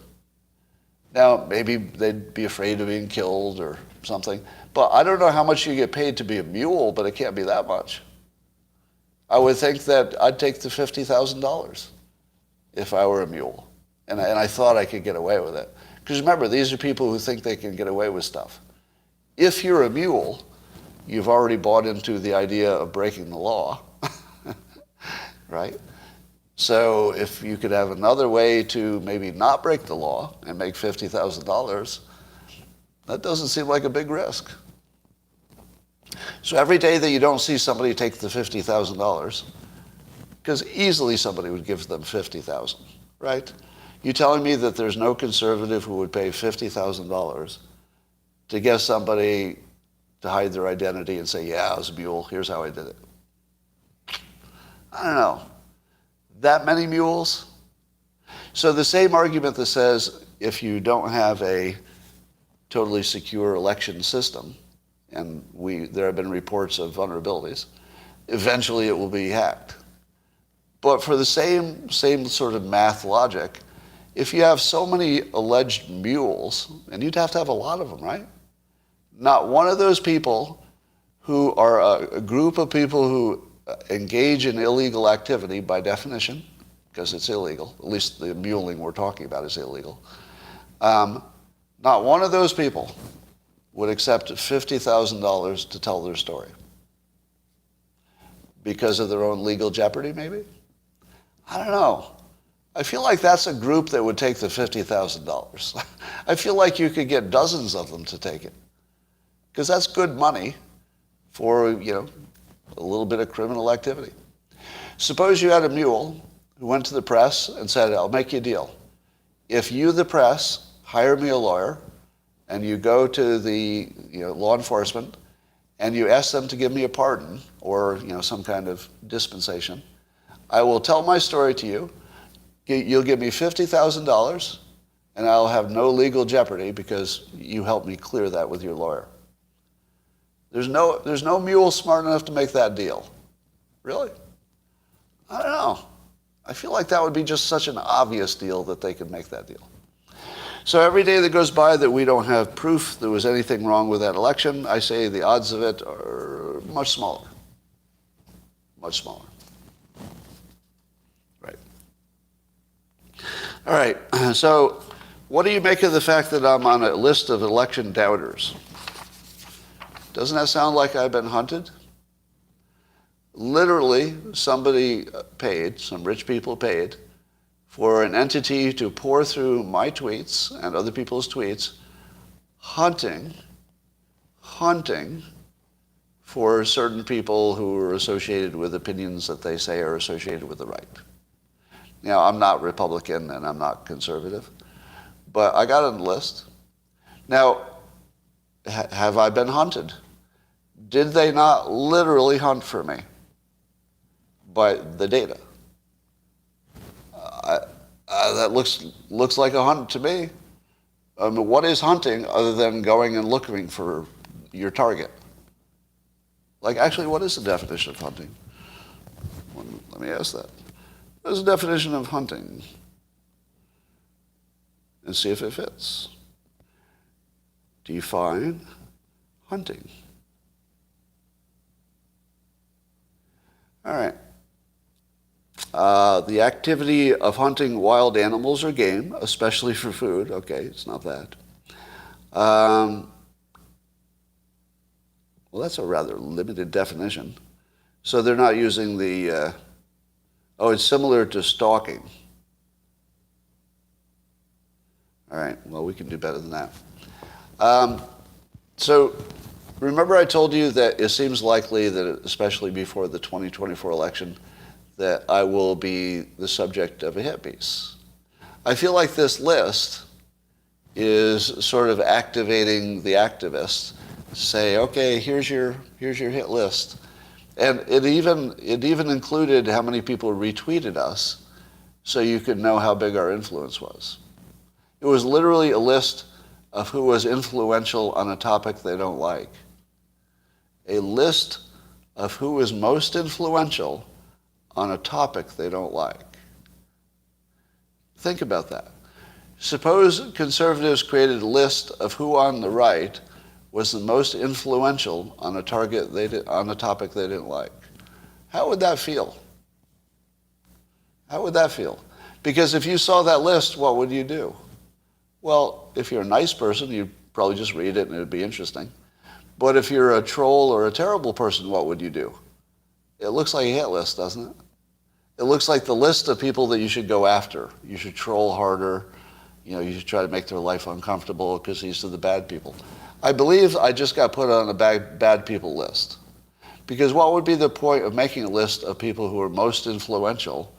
Now, maybe they'd be afraid of being killed or something, but I don't know how much you get paid to be a mule, but it can't be that much. I would think that I'd take the $50,000 if I were a mule, and I thought I could get away with it. Because remember, these are people who think they can get away with stuff. If you're a mule, you've already bought into the idea of breaking the law, right? So if you could have another way to maybe not break the law and make $50,000, that doesn't seem like a big risk. So every day that you don't see somebody take the $50,000, because easily somebody would give them $50,000, right? You telling me that there's no conservative who would pay $50,000 to get somebody to hide their identity and say, yeah, I was a mule, here's how I did it. I don't know. That many mules? So the same argument that says if you don't have a totally secure election system, and there have been reports of vulnerabilities, eventually it will be hacked. But for the same sort of math logic, if you have so many alleged mules, and you'd have to have a lot of them, right? Not one of those people who are a group of people who engage in illegal activity by definition, because it's illegal, at least the muling we're talking about is illegal. Not one of those people would accept $50,000 to tell their story. Because of their own legal jeopardy, maybe? I don't know. I feel like that's a group that would take the $50,000. I feel like you could get dozens of them to take it. Because that's good money for, a little bit of criminal activity. Suppose you had a mule who went to the press and said, I'll make you a deal. If you, the press, hire me a lawyer, and you go to the law enforcement, and you ask them to give me a pardon or some kind of dispensation, I will tell my story to you. You'll give me $50,000, and I'll have no legal jeopardy because you helped me clear that with your lawyer. There's no mule smart enough to make that deal. Really? I don't know. I feel like that would be just such an obvious deal that they could make that deal. So every day that goes by that we don't have proof there was anything wrong with that election, I say the odds of it are much smaller. Much smaller. Right. All right. So what do you make of the fact that I'm on a list of election doubters? Doesn't that sound like I've been hunted? Literally, somebody paid, some rich people paid, for an entity to pour through my tweets and other people's tweets, hunting for certain people who are associated with opinions that they say are associated with the right. Now, I'm not Republican and I'm not conservative, but I got on the list. Now, have I been hunted? Did they not literally hunt for me by the data? That looks like a hunt to me. What is hunting other than going and looking for your target? Like, actually, what is the definition of hunting? Let me ask that. What is the definition of hunting? And see if it fits. Define hunting. All right. The activity of hunting wild animals or game, especially for food. Okay, it's not that. Well, that's a rather limited definition. So they're not using the, it's similar to stalking. All right, well, we can do better than that. So remember I told you that it seems likely that, especially before the 2024 election, that I will be the subject of a hit piece. I feel like this list is sort of activating the activists to say, okay, here's your hit list. And it even included how many people retweeted us so you could know how big our influence was. It was literally a list of who was influential on a topic they don't like. A list of who is most influential on a topic they don't like. Think about that. Suppose conservatives created a list of who on the right was the most influential on a topic they didn't like. How would that feel? How would that feel? Because if you saw that list, what would you do? Well, if you're a nice person, you'd probably just read it and it would be interesting. But if you're a troll or a terrible person, what would you do? It looks like a hit list, doesn't it? It looks like the list of people that you should go after. You should troll harder. You should try to make their life uncomfortable because these are the bad people. I believe I just got put on a bad people list. Because what would be the point of making a list of people who are most influential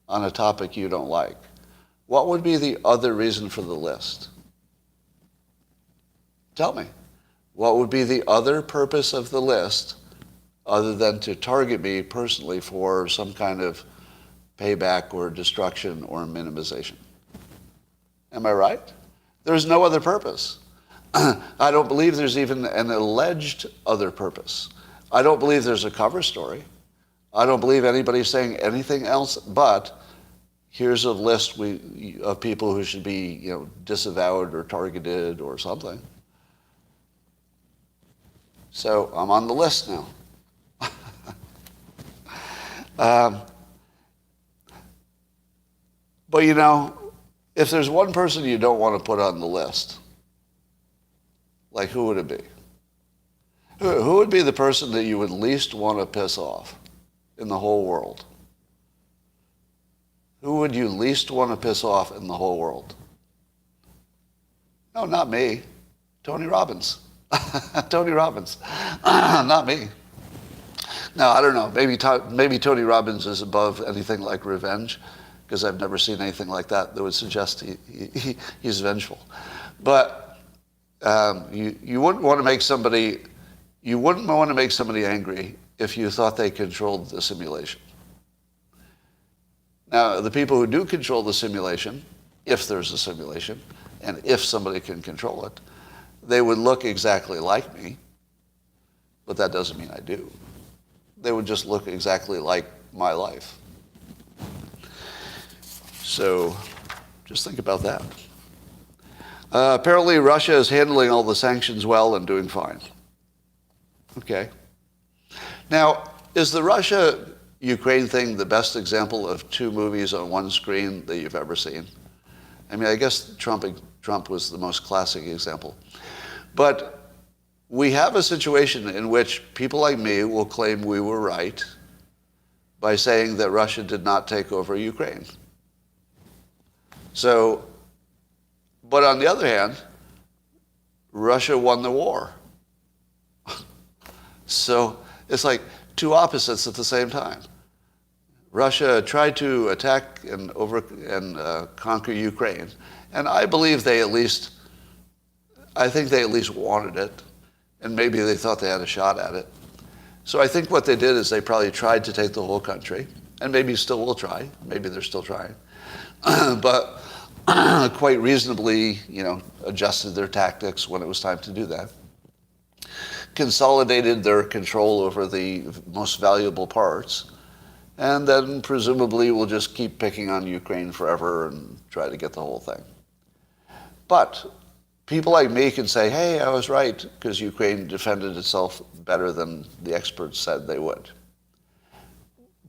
on a topic you don't like? What would be the other reason for the list? Tell me. What would be the other purpose of the list other than to target me personally for some kind of payback or destruction or minimization? Am I right? There's no other purpose. I don't believe there's even an alleged other purpose. I don't believe there's a cover story. I don't believe anybody's saying anything else but here's a list of people who should be, disavowed or targeted or something. So I'm on the list now. But if there's one person you don't want to put on the list, like who would it be? Who would be the person that you would least want to piss off in the whole world? Who would you least want to piss off in the whole world? No, not me. Tony Robbins. Tony Robbins. Not me. No, I don't know. Maybe Tony Robbins is above anything like revenge, because I've never seen anything like that would suggest he's vengeful. But you wouldn't want to make somebody angry if you thought they controlled the simulation. Now, the people who do control the simulation, if there's a simulation, and if somebody can control it, they would look exactly like me, but that doesn't mean I do. They would just look exactly like my life. So just think about that. Apparently Russia is handling all the sanctions well and doing fine. Okay. Now, is the Russia-Ukraine thing the best example of two movies on one screen that you've ever seen? I mean, I guess Trump was the most classic example. But we have a situation in which people like me will claim we were right by saying that Russia did not take over Ukraine. So, but on the other hand, Russia won the war. So it's like two opposites at the same time. Russia tried to attack and conquer Ukraine, and I believe I think they at least wanted it, and maybe they thought they had a shot at it. So I think what they did is they probably tried to take the whole country, and maybe still will try. Maybe they're still trying, but quite reasonably, adjusted their tactics when it was time to do that. Consolidated their control over the most valuable parts, and then presumably will just keep picking on Ukraine forever and try to get the whole thing. But people like me can say, hey, I was right, because Ukraine defended itself better than the experts said they would.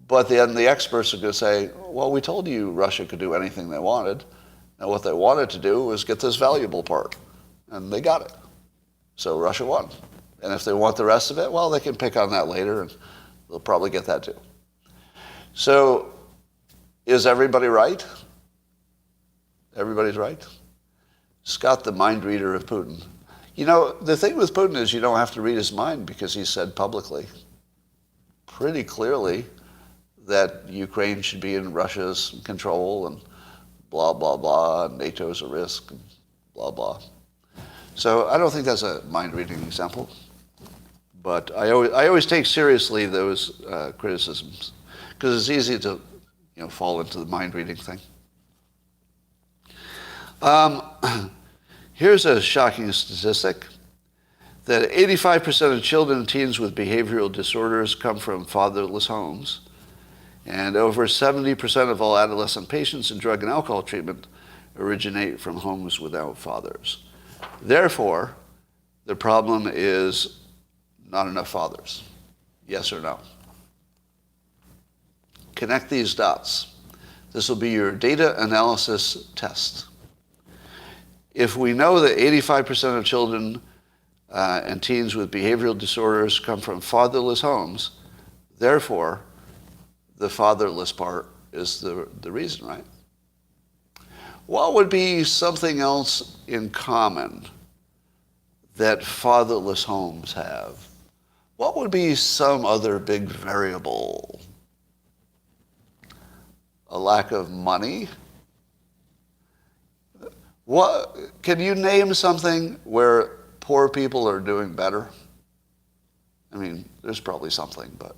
But then the experts are going to say, well, we told you Russia could do anything they wanted. And what they wanted to do was get this valuable part. And they got it. So Russia won. And if they want the rest of it, well, they can pick on that later, and they'll probably get that too. So is everybody right? Everybody's right? Scott, the mind reader of Putin. You know, the thing with Putin is you don't have to read his mind, because he said publicly, pretty clearly, that Ukraine should be in Russia's control, and blah, blah, blah, and NATO's a risk, and blah, blah. So I don't think that's a mind-reading example. But I always take seriously those criticisms, because it's easy to fall into the mind-reading thing. Here's a shocking statistic, that 85% of children and teens with behavioral disorders come from fatherless homes, and over 70% of all adolescent patients in drug and alcohol treatment originate from homes without fathers. Therefore, the problem is not enough fathers. Yes or no? Connect these dots. This will be your data analysis test. If we know that 85% of children and teens with behavioral disorders come from fatherless homes, therefore, the fatherless part is the reason, right? What would be something else in common that fatherless homes have? What would be some other big variable? A lack of money? What, can you name something where poor people are doing better? I mean, there's probably something, but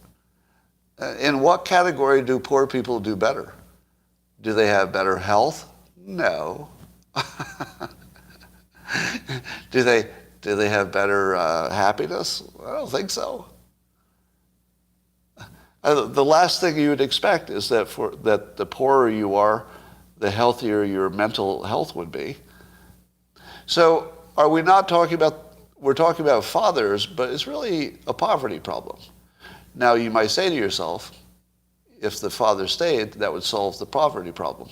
in what category do poor people do better? Do they have better health? No. Do they have better happiness? I don't think so. The last thing you would expect is that the poorer you are, the healthier your mental health would be. So are we not talking about, we're talking about fathers, but it's really a poverty problem. Now you might say to yourself, if the father stayed, that would solve the poverty problem.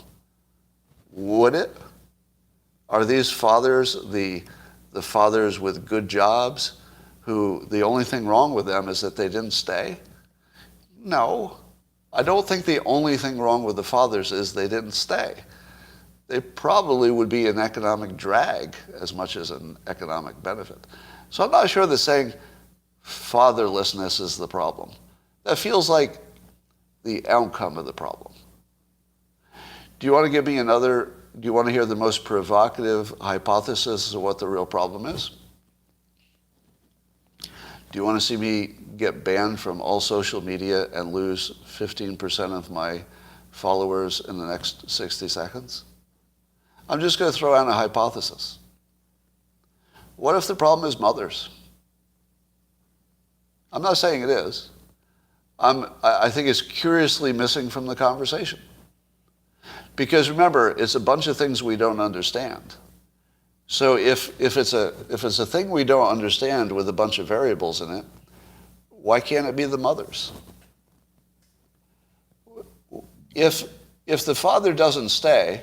Would it? Are these fathers the fathers with good jobs who the only thing wrong with them is that they didn't stay? No. I don't think the only thing wrong with the fathers is they didn't stay. They probably would be an economic drag as much as an economic benefit. So I'm not sure that saying fatherlessness is the problem. That feels like the outcome of the problem. Do you want to give me do you want to hear the most provocative hypothesis of what the real problem is? Do you want to see me get banned from all social media and lose 15% of my followers in the next 60 seconds? I'm just going to throw out a hypothesis. What if the problem is mothers? I'm not saying it is. I think it's curiously missing from the conversation. Because remember, it's a bunch of things we don't understand. So if it's a thing we don't understand with a bunch of variables in it, why can't it be the mothers? If the father doesn't stay,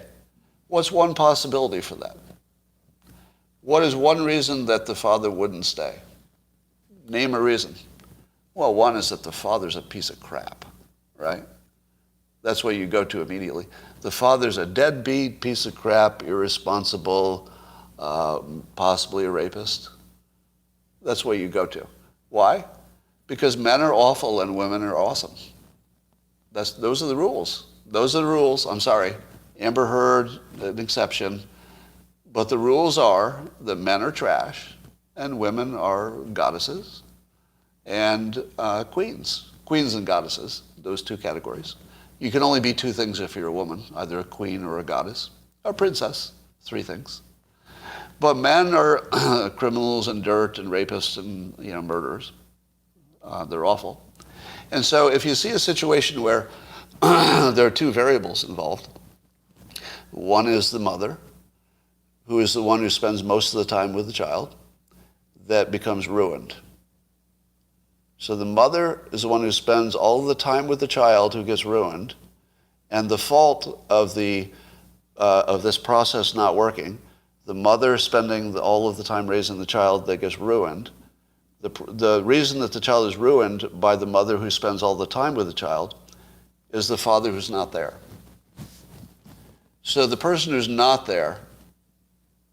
what's one possibility for that? What is one reason that the father wouldn't stay? Name a reason. Well, one is that the father's a piece of crap, right? That's what you go to immediately. The father's a deadbeat, piece of crap, irresponsible, possibly a rapist. That's what you go to. Why? Because men are awful and women are awesome. Those are the rules. Those are the rules. I'm sorry. Amber Heard, an exception. But the rules are that men are trash and women are goddesses and queens. Queens and goddesses, those two categories. You can only be two things if you're a woman, either a queen or a goddess, or a princess, three things. But men are criminals and dirt and rapists and murderers. They're awful. And so if you see a situation where there are two variables involved, one is the mother, who is the one who spends most of the time with the child, that becomes ruined. So the mother is the one who spends all of the time with the child who gets ruined, and the fault of this process not working, the mother spending all of the time raising the child that gets ruined. The reason that the child is ruined by the mother who spends all the time with the child is the father who's not there. So the person who's not there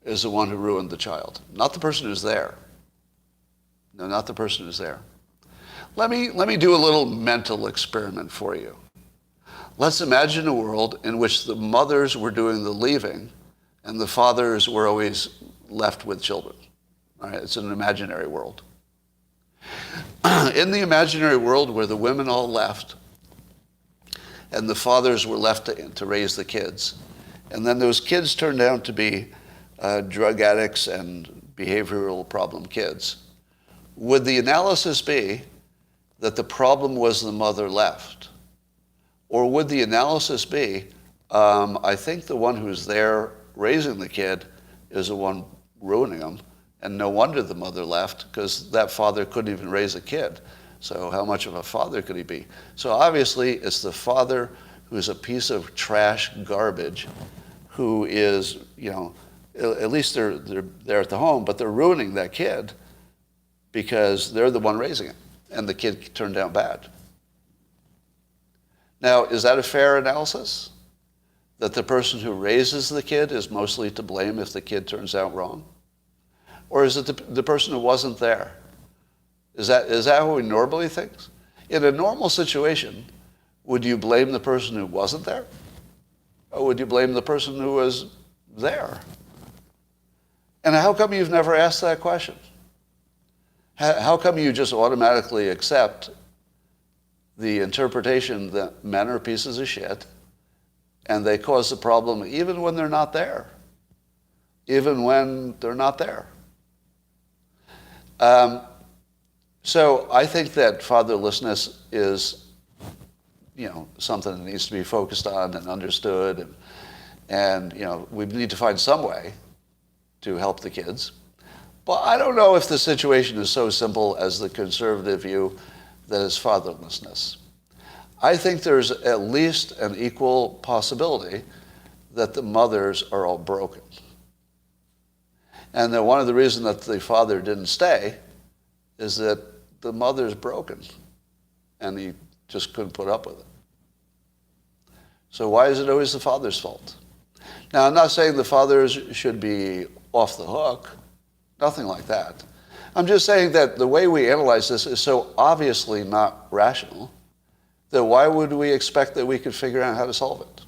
is the one who ruined the child, not the person who's there. No, not the person who's there. Let me do a little mental experiment for you. Let's imagine a world in which the mothers were doing the leaving and the fathers were always left with children. All right, it's an imaginary world. In the imaginary world where the women all left and the fathers were left to raise the kids, and then those kids turned out to be drug addicts and behavioral problem kids, would the analysis be that the problem was the mother left? Or would the analysis be, I think the one who's there raising the kid is the one ruining them, and no wonder the mother left, because that father couldn't even raise a kid. So how much of a father could he be? So obviously it's the father who's a piece of trash garbage who is, at least they're at the home, but they're ruining that kid because they're the one raising it, and the kid turned out bad. Now, is that a fair analysis? That the person who raises the kid is mostly to blame if the kid turns out wrong? Or is it the person who wasn't there? Is that how we normally think? In a normal situation, would you blame the person who wasn't there? Or would you blame the person who was there? And how come you've never asked that question? How come you just automatically accept the interpretation that men are pieces of shit and they cause the problem even when they're not there? Even when they're not there. So I think that fatherlessness is, something that needs to be focused on and understood, and we need to find some way to help the kids. But I don't know if the situation is so simple as the conservative view that is fatherlessness. I think there's at least an equal possibility that the mothers are all broken. And that one of the reasons that the father didn't stay is that the mother's broken and he just couldn't put up with it. So why is it always the father's fault? Now, I'm not saying the fathers should be off the hook, nothing like that. I'm just saying that the way we analyze this is so obviously not rational that why would we expect that we could figure out how to solve it?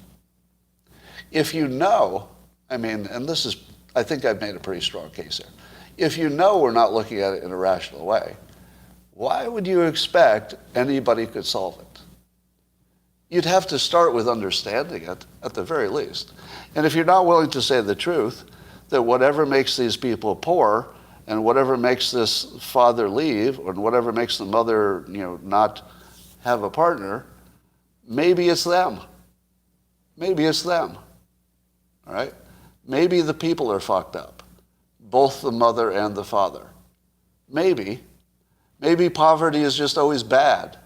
If and this is, I think I've made a pretty strong case here. If we're not looking at it in a rational way, why would you expect anybody could solve it? You'd have to start with understanding it, at the very least. And if you're not willing to say the truth, that whatever makes these people poor, and whatever makes this father leave, or whatever makes the mother, not have a partner, maybe it's them. Maybe it's them. All right? Maybe the people are fucked up, both the mother and the father. Maybe. Maybe poverty is just always bad.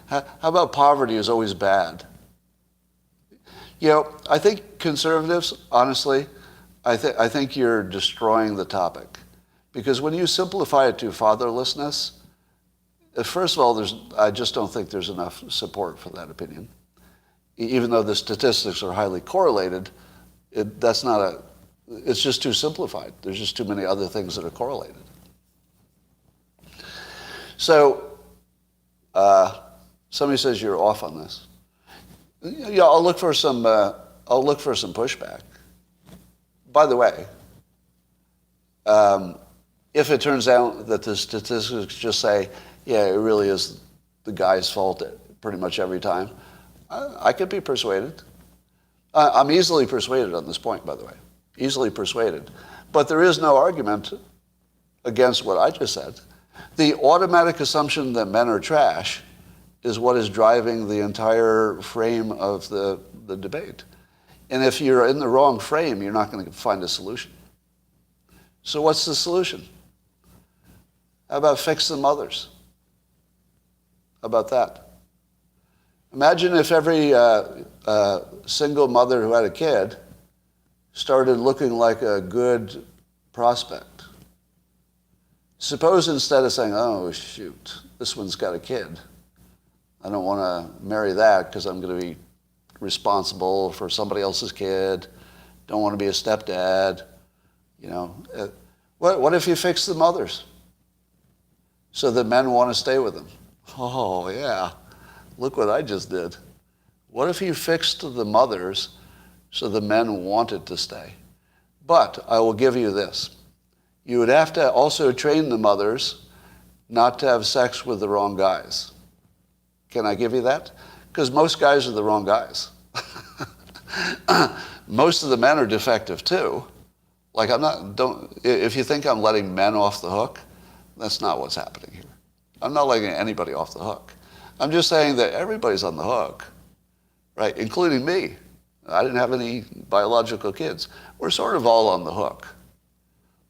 How about poverty is always bad? I think conservatives, honestly, I think you're destroying the topic. Because when you simplify it to fatherlessness, first of all, I just don't think there's enough support for that opinion. Even though the statistics are highly correlated, it's just too simplified. There's just too many other things that are correlated. So, somebody says you're off on this. Yeah, I'll look for some pushback. By the way, if it turns out that the statistics just say, yeah, it really is the guy's fault pretty much every time, I could be persuaded. I'm easily persuaded on this point, by the way. Easily persuaded. But there is no argument against what I just said. The automatic assumption that men are trash is what is driving the entire frame of the debate. And if you're in the wrong frame, you're not going to find a solution. So what's the solution? How about fix the mothers? How about that? Imagine if every single mother who had a kid started looking like a good prospect. Suppose instead of saying, oh, shoot, this one's got a kid. I don't want to marry that because I'm going to be responsible for somebody else's kid. Don't want to be a stepdad. You know, what if you fix the mothers so that men want to stay with them? Oh, yeah. Look what I just did. What if you fixed the mothers so the men wanted to stay? But I will give you this. You would have to also train the mothers not to have sex with the wrong guys. Can I give you that? Because most guys are the wrong guys. Most of the men are defective too. Like if you think I'm letting men off the hook, that's not what's happening here. I'm not letting anybody off the hook. I'm just saying that everybody's on the hook, right? Including me. I didn't have any biological kids. We're sort of all on the hook.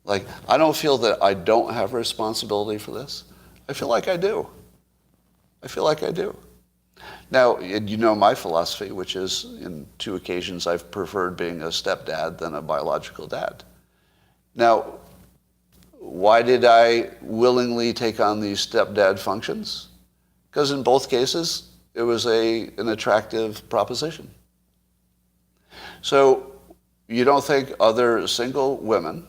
Like, I don't feel that I don't have responsibility for this. I feel like I do. I feel like I do. Now, you know my philosophy, which is in 2 occasions I've preferred being a stepdad than a biological dad. Now, why did I willingly take on these stepdad functions? Because in both cases, it was an attractive proposition. So you don't think other single women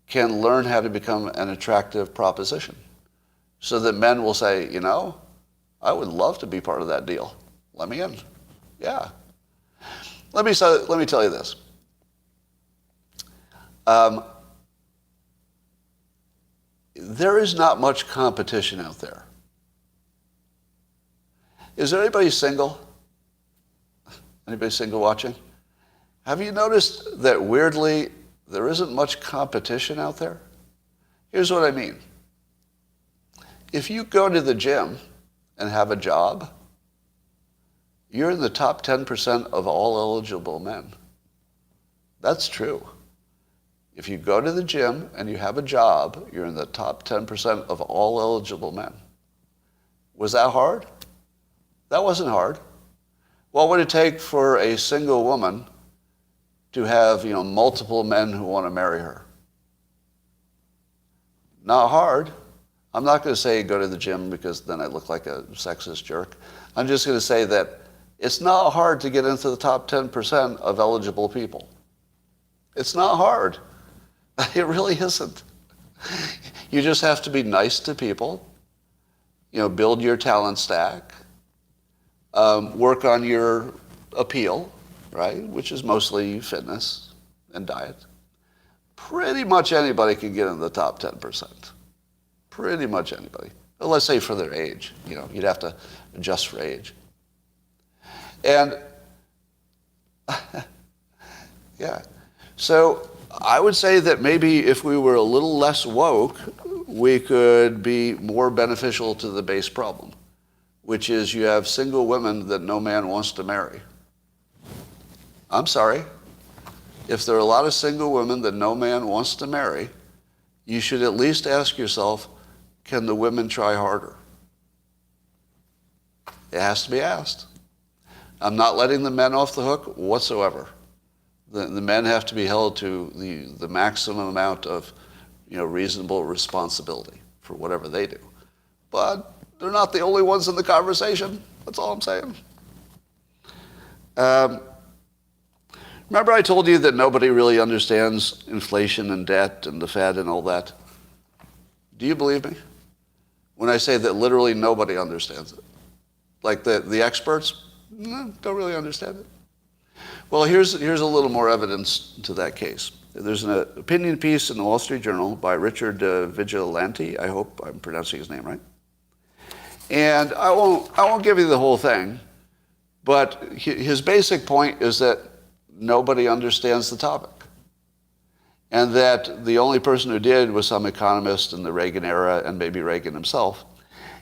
can learn how to become an attractive proposition so that men will say, you know, I would love to be part of that deal. Let me in. Yeah. Let me tell you this. There is not much competition out there. Is there anybody single? Anybody single watching? Have you noticed that weirdly there isn't much competition out there? Here's what I mean. If you go to the gym and have a job, you're in the top 10% of all eligible men. That's true. If you go to the gym and you have a job, you're in the top 10% of all eligible men. Was that hard? That wasn't hard. What would it take for a single woman to have, multiple men who want to marry her? Not hard. I'm not going to say go to the gym because then I look like a sexist jerk. I'm just going to say that it's not hard to get into the top 10% of eligible people. It's not hard. It really isn't. You just have to be nice to people, build your talent stack, work on your appeal, right, which is mostly fitness and diet. Pretty much anybody can get in the top 10%. Pretty much anybody. Well, let's say for their age. You'd have to adjust for age. And, yeah. So I would say that maybe if we were a little less woke, we could be more beneficial to the base problem, which is you have single women that no man wants to marry. I'm sorry. If there are a lot of single women that no man wants to marry, you should at least ask yourself, can the women try harder? It has to be asked. I'm not letting the men off the hook whatsoever. The men have to be held to the maximum amount of reasonable responsibility for whatever they do. But they're not the only ones in the conversation. That's all I'm saying. Remember I told you that nobody really understands inflation and debt and the Fed and all that? Do you believe me when I say that literally nobody understands it? Like the experts don't really understand it. Well, here's a little more evidence to that case. There's an opinion piece in the Wall Street Journal by Richard Vigilante. I hope I'm pronouncing his name right. And I won't give you the whole thing, but his basic point is that nobody understands the topic. And that the only person who did was some economist in the Reagan era and maybe Reagan himself.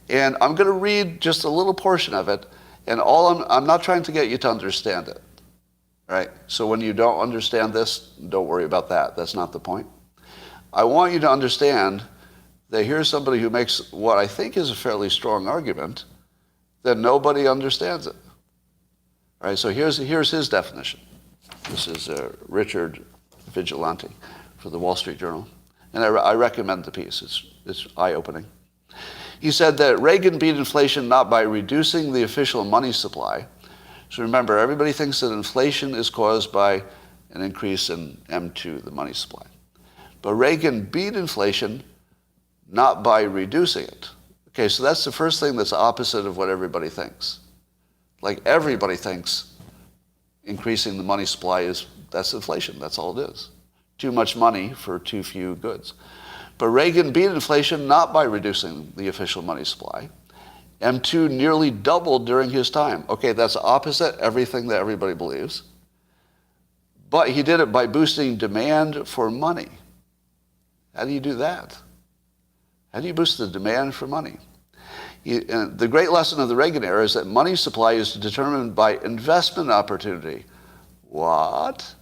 And I'm going to read just a little portion of it, and I'm not trying to get you to understand it. Right? So when you don't understand this, don't worry about that. That's not the point. I want you to understand they hear somebody who makes what I think is a fairly strong argument, then nobody understands it. All right, so here's his definition. This is Richard Vigilante for the Wall Street Journal. And I recommend the piece. It's eye-opening. He said that Reagan beat inflation not by reducing the official money supply. So remember, everybody thinks that inflation is caused by an increase in M2, the money supply. But Reagan beat inflation not by reducing it. Okay, so that's the first thing that's opposite of what everybody thinks. Like everybody thinks increasing the money supply that's inflation. That's all it is. Too much money for too few goods. But Reagan beat inflation not by reducing the official money supply. M2 nearly doubled during his time. Okay, that's opposite everything that everybody believes. But he did it by boosting demand for money. How do you do that? How do you boost the demand for money? The great lesson of the Reagan era is that money supply is determined by investment opportunity. What?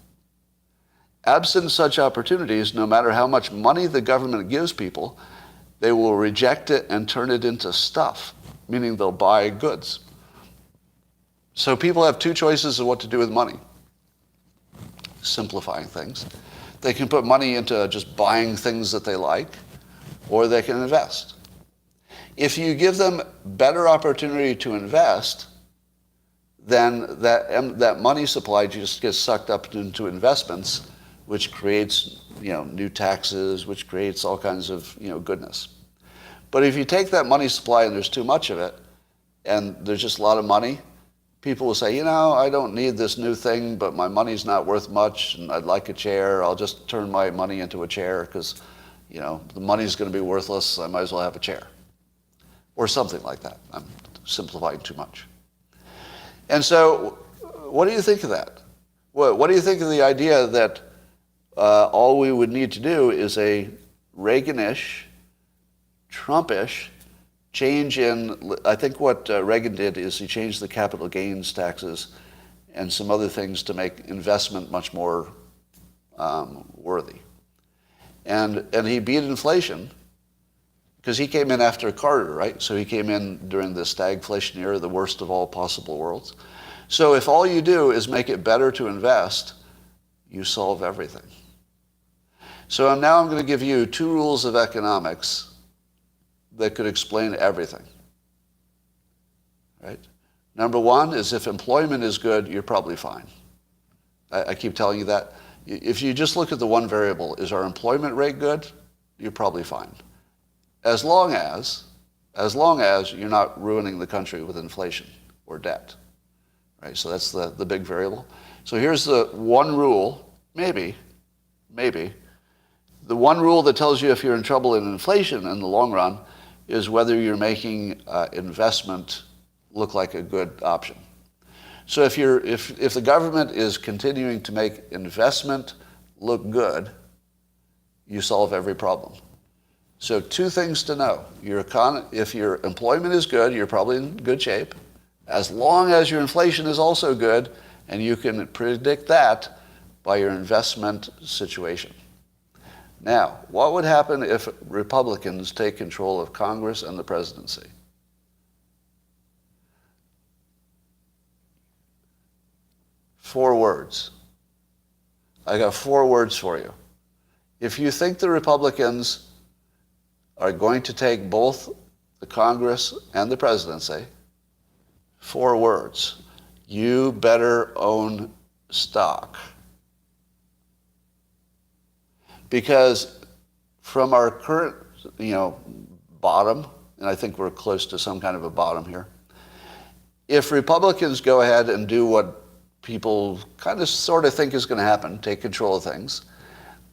Absent such opportunities, no matter how much money the government gives people, they will reject it and turn it into stuff, meaning they'll buy goods. So people have two choices of what to do with money. Simplifying things. They can put money into just buying things that they like, or they can invest. If you give them better opportunity to invest, then that money supply just gets sucked up into investments, which creates new taxes, which creates all kinds of goodness. But if you take that money supply and there's too much of it, and there's just a lot of money, people will say, I don't need this new thing, but my money's not worth much, and I'd like a chair. I'll just turn my money into a chair because, the money's going to be worthless. I might as well have a chair. Or something like that. I'm simplifying too much. And so, what do you think of that? What do you think of the idea that all we would need to do is a Reagan-ish, Trump-ish change in, I think what Reagan did is he changed the capital gains taxes and some other things to make investment much more worthy. And he beat inflation because he came in after Carter, right? So he came in during the stagflation era, the worst of all possible worlds. So if all you do is make it better to invest, you solve everything. So now I'm going to give you 2 rules of economics that could explain everything. Right? Number 1 is if employment is good, you're probably fine. I keep telling you that. If you just look at the one variable, is our employment rate good? You're probably fine. As long as you're not ruining the country with inflation or debt. Right? So that's the big variable. So here's the one rule, maybe, the one rule that tells you if you're in trouble in inflation in the long run is whether you're making investment look like a good option. So if the government is continuing to make investment look good, you solve every problem. So 2 things to know. If your employment is good, you're probably in good shape. As long as your inflation is also good, and you can predict that by your investment situation. Now, what would happen if Republicans take control of Congress and the presidency? Four words. I got 4 words for you. If you think the Republicans are going to take both the Congress and the presidency, 4 words. You better own stock. Because from our current, bottom, and I think we're close to some kind of a bottom here, if Republicans go ahead and do what people kind of sort of think is going to happen, take control of things,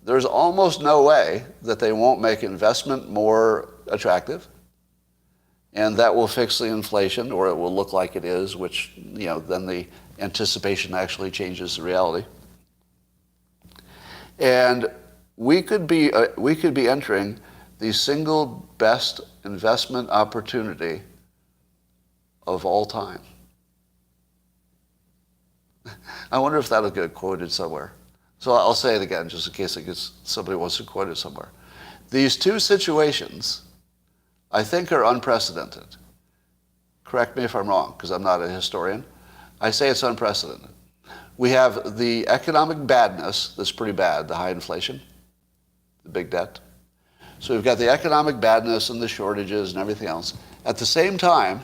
there's almost no way that they won't make investment more attractive, and that will fix the inflation, or it will look like it is, which, then the anticipation actually changes the reality. And we could be entering the single best investment opportunity of all time. I wonder if that'll get quoted somewhere. So I'll say it again, just in case somebody wants to quote it somewhere. These 2 situations I think are unprecedented. Correct me if I'm wrong, because I'm not a historian. I say it's unprecedented. We have the economic badness that's pretty bad, the high inflation, the big debt. So we've got the economic badness and the shortages and everything else. At the same time,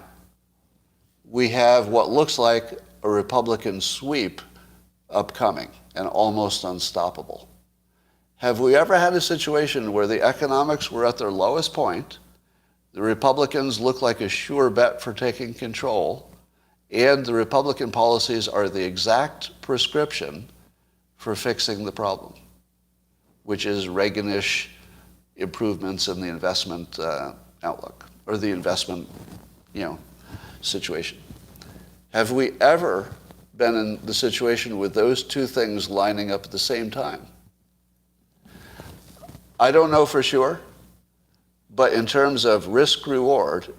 we have what looks like a Republican sweep upcoming and almost unstoppable. Have we ever had a situation where the economics were at their lowest point, the Republicans look like a sure bet for taking control, and the Republican policies are the exact prescription for fixing the problem, which is Reaganish improvements in the investment outlook, or the investment, situation. Have we ever been in the situation with those two things lining up at the same time? I don't know for sure, but in terms of risk-reward,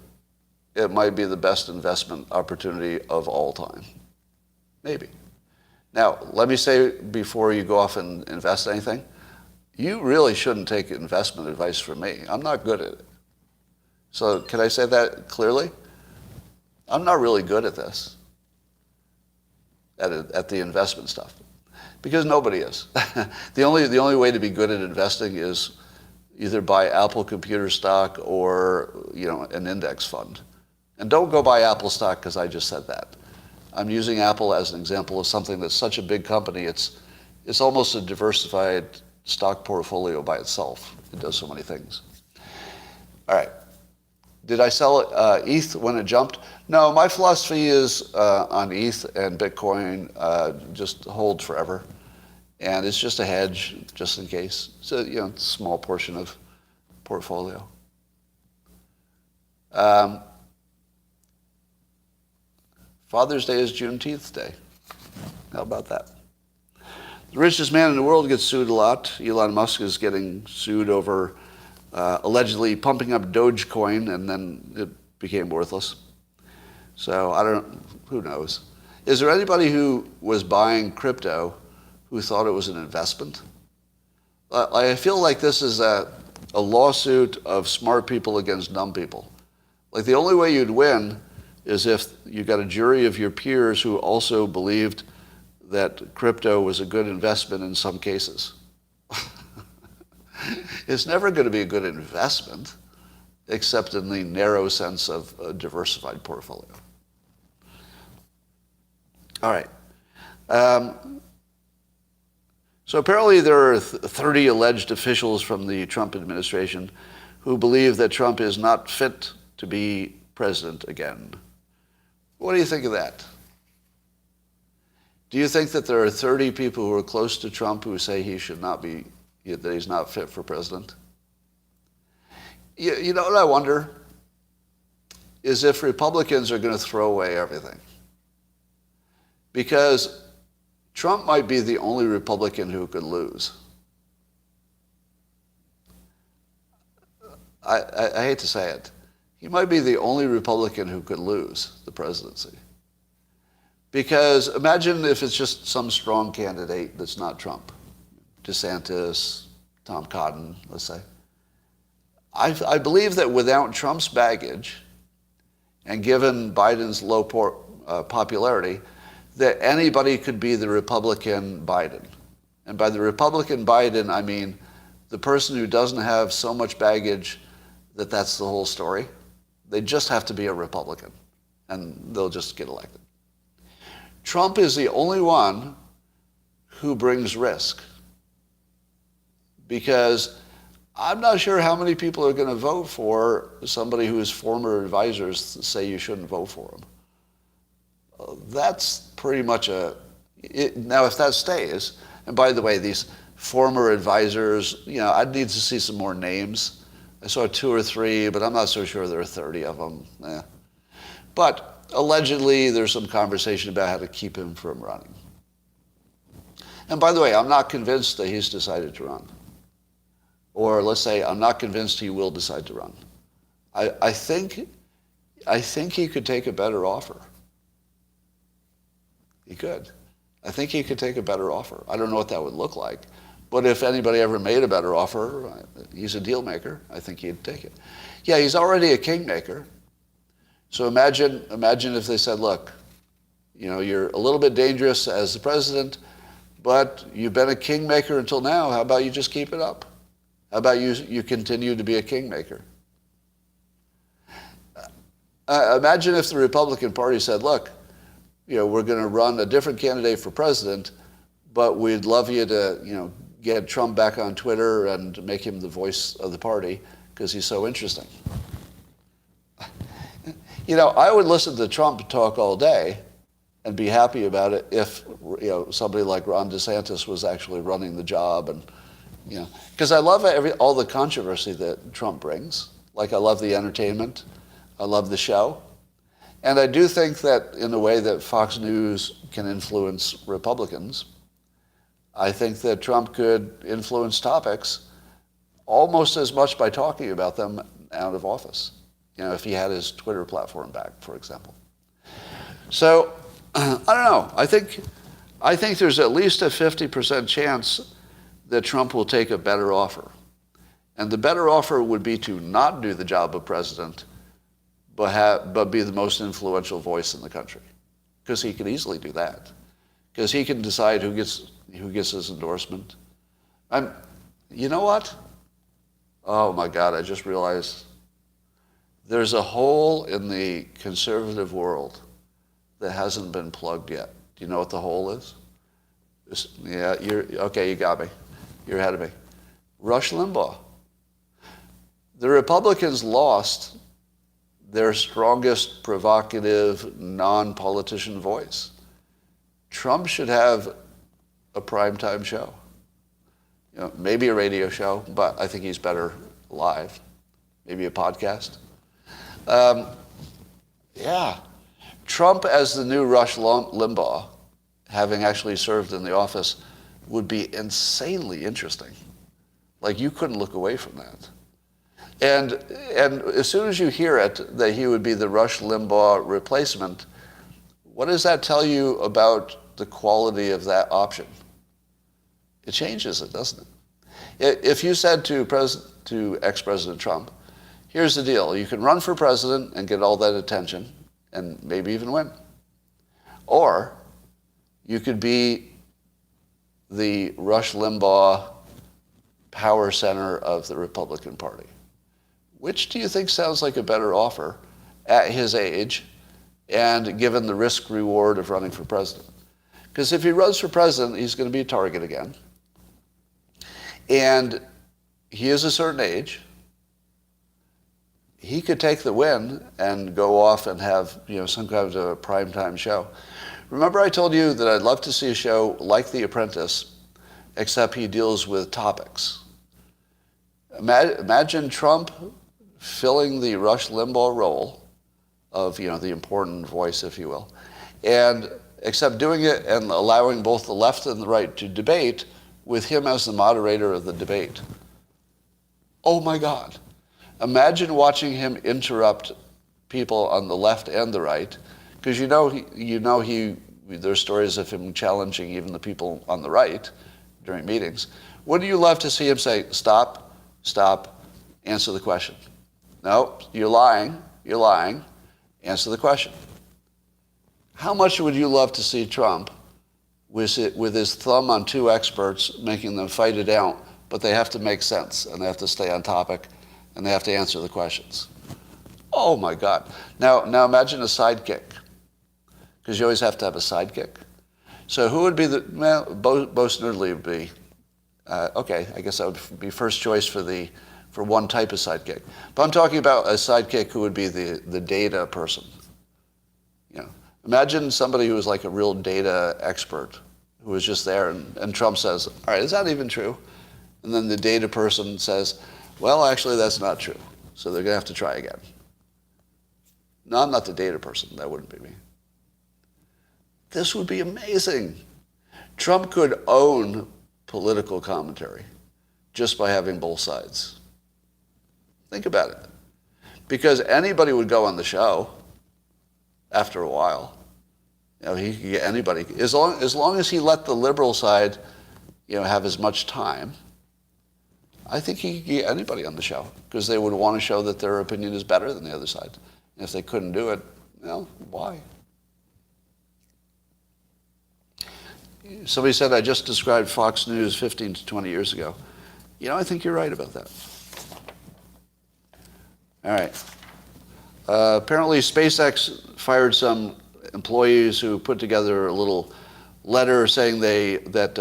it might be the best investment opportunity of all time. Maybe. Now, let me say before you go off and invest anything, you really shouldn't take investment advice from me. I'm not good at it. So can I say that clearly? I'm not really good at this, at the investment stuff, because nobody is. The only way to be good at investing is either buy Apple computer stock or an index fund. And don't go buy Apple stock because I just said that. I'm using Apple as an example of something that's such a big company. It's almost a diversified stock portfolio by itself. It does so many things. All right. Did I sell ETH when it jumped? No, my philosophy is on ETH and Bitcoin, just hold forever. And it's just a hedge, just in case. So, small portion of portfolio. Father's Day is Juneteenth Day. How about that? The richest man in the world gets sued a lot. Elon Musk is getting sued over allegedly pumping up Dogecoin, and then it became worthless. So who knows? Is there anybody who was buying crypto who thought it was an investment? I feel like this is a lawsuit of smart people against dumb people. Like the only way you'd win is if you got a jury of your peers who also believed that crypto was a good investment in some cases. It's never going to be a good investment, except in the narrow sense of a diversified portfolio. All right. So apparently there are 30 alleged officials from the Trump administration who believe that Trump is not fit to be president again. What do you think of that? Do you think that there are 30 people who are close to Trump who say he should not be, that he's not fit for president? You know what I wonder? Is if Republicans are going to throw away everything. Because Trump might be the only Republican who could lose. I hate to say it. He might be the only Republican who could lose the presidency. Because imagine if it's just some strong candidate that's not Trump. DeSantis, Tom Cotton, let's say. I believe that without Trump's baggage, and given Biden's low popularity, that anybody could be the Republican Biden. And by the Republican Biden, I mean the person who doesn't have so much baggage that that's the whole story. They just have to be a Republican, and they'll just get elected. Trump is the only one who brings risk, because I'm not sure how many people are going to vote for somebody whose former advisors say you shouldn't vote for him. That's pretty much now if that stays, and by the way, these former advisors, I'd need to see some more names. I saw 2 or 3, but I'm not so sure there are 30 of them. But allegedly, there's some conversation about how to keep him from running. And by the way, I'm not convinced that he's decided to run. Or let's say I'm not convinced he will decide to run. I think he could take a better offer. He could. I think he could take a better offer. I don't know what that would look like, But if anybody ever made a better offer, he's a deal maker. I think he'd take it. Yeah, he's already a kingmaker. So imagine if they said, look, you're a little bit dangerous as the president, but you've been a kingmaker until now. How about you just keep it up? How about you continue to be a kingmaker? Imagine if the Republican Party said, look, we're going to run a different candidate for president, but we'd love you to, get Trump back on Twitter and make him the voice of the party because he's so interesting. I would listen to Trump talk all day and be happy about it if, somebody like Ron DeSantis was actually running the job. And, because I love all the controversy that Trump brings. Like, I love the entertainment. I love the show. And I do think that in the way that Fox News can influence Republicans, I think that Trump could influence topics almost as much by talking about them out of office. If he had his Twitter platform back, for example. So, I don't know. I think there's at least a 50% chance that Trump will take a better offer. And the better offer would be to not do the job of president, but be the most influential voice in the country. Because he could easily do that. Because he can decide who gets his endorsement. You know what? Oh my God, I just realized there's a hole in the conservative world that hasn't been plugged yet. Do you know what the hole is? You got me. You're ahead of me. Rush Limbaugh. The Republicans lost their strongest, provocative, non-politician voice. Trump should have a primetime show. Maybe a radio show, but I think he's better live. Maybe a podcast. Trump as the new Rush Limbaugh, having actually served in the office, would be insanely interesting. Like, you couldn't look away from that. And as soon as you hear it, that he would be the Rush Limbaugh replacement, what does that tell you about the quality of that option? It changes it, doesn't it? If you said to ex-President Trump, here's the deal, you can run for president and get all that attention and maybe even win. Or you could be the Rush Limbaugh power center of the Republican Party. Which do you think sounds like a better offer at his age and given the risk reward of running for president? Because if he runs for president, he's going to be a target again. And he is a certain age. He could take the win and go off and have, some kind of a primetime show. Remember I told you that I'd love to see a show like The Apprentice, except he deals with topics. Imagine Trump filling the Rush Limbaugh role of, the important voice, if you will, and except doing it and allowing both the left and the right to debate with him as the moderator of the debate. Oh my God. Imagine watching him interrupt people on the left and the right, because there's stories of him challenging even the people on the right during meetings. Wouldn't you love to see him say, stop, answer the question? No, you're lying, answer the question. How much would you love to see Trump with his thumb on two experts making them fight it out, but they have to make sense and they have to stay on topic and they have to answer the questions? Oh my God. Now imagine a sidekick, because you always have to have a sidekick. So who would be Bo Snerdley would be, I guess that would be first choice for one type of sidekick. But I'm talking about a sidekick who would be the data person. Imagine somebody who was like a real data expert who was just there and Trump says, all right, is that even true? And then the data person says, well, actually, that's not true. So they're going to have to try again. No, I'm not the data person. That wouldn't be me. This would be amazing. Trump could own political commentary just by having both sides. Think about it. Because anybody would go on the show after a while. He could get anybody. As long as he let the liberal side have as much time, I think he could get anybody on the show because they would want to show that their opinion is better than the other side. And if they couldn't do it, why? Somebody said I just described Fox News 15 to 20 years ago. I think you're right about that. All right. Apparently, SpaceX fired some employees who put together a little letter saying that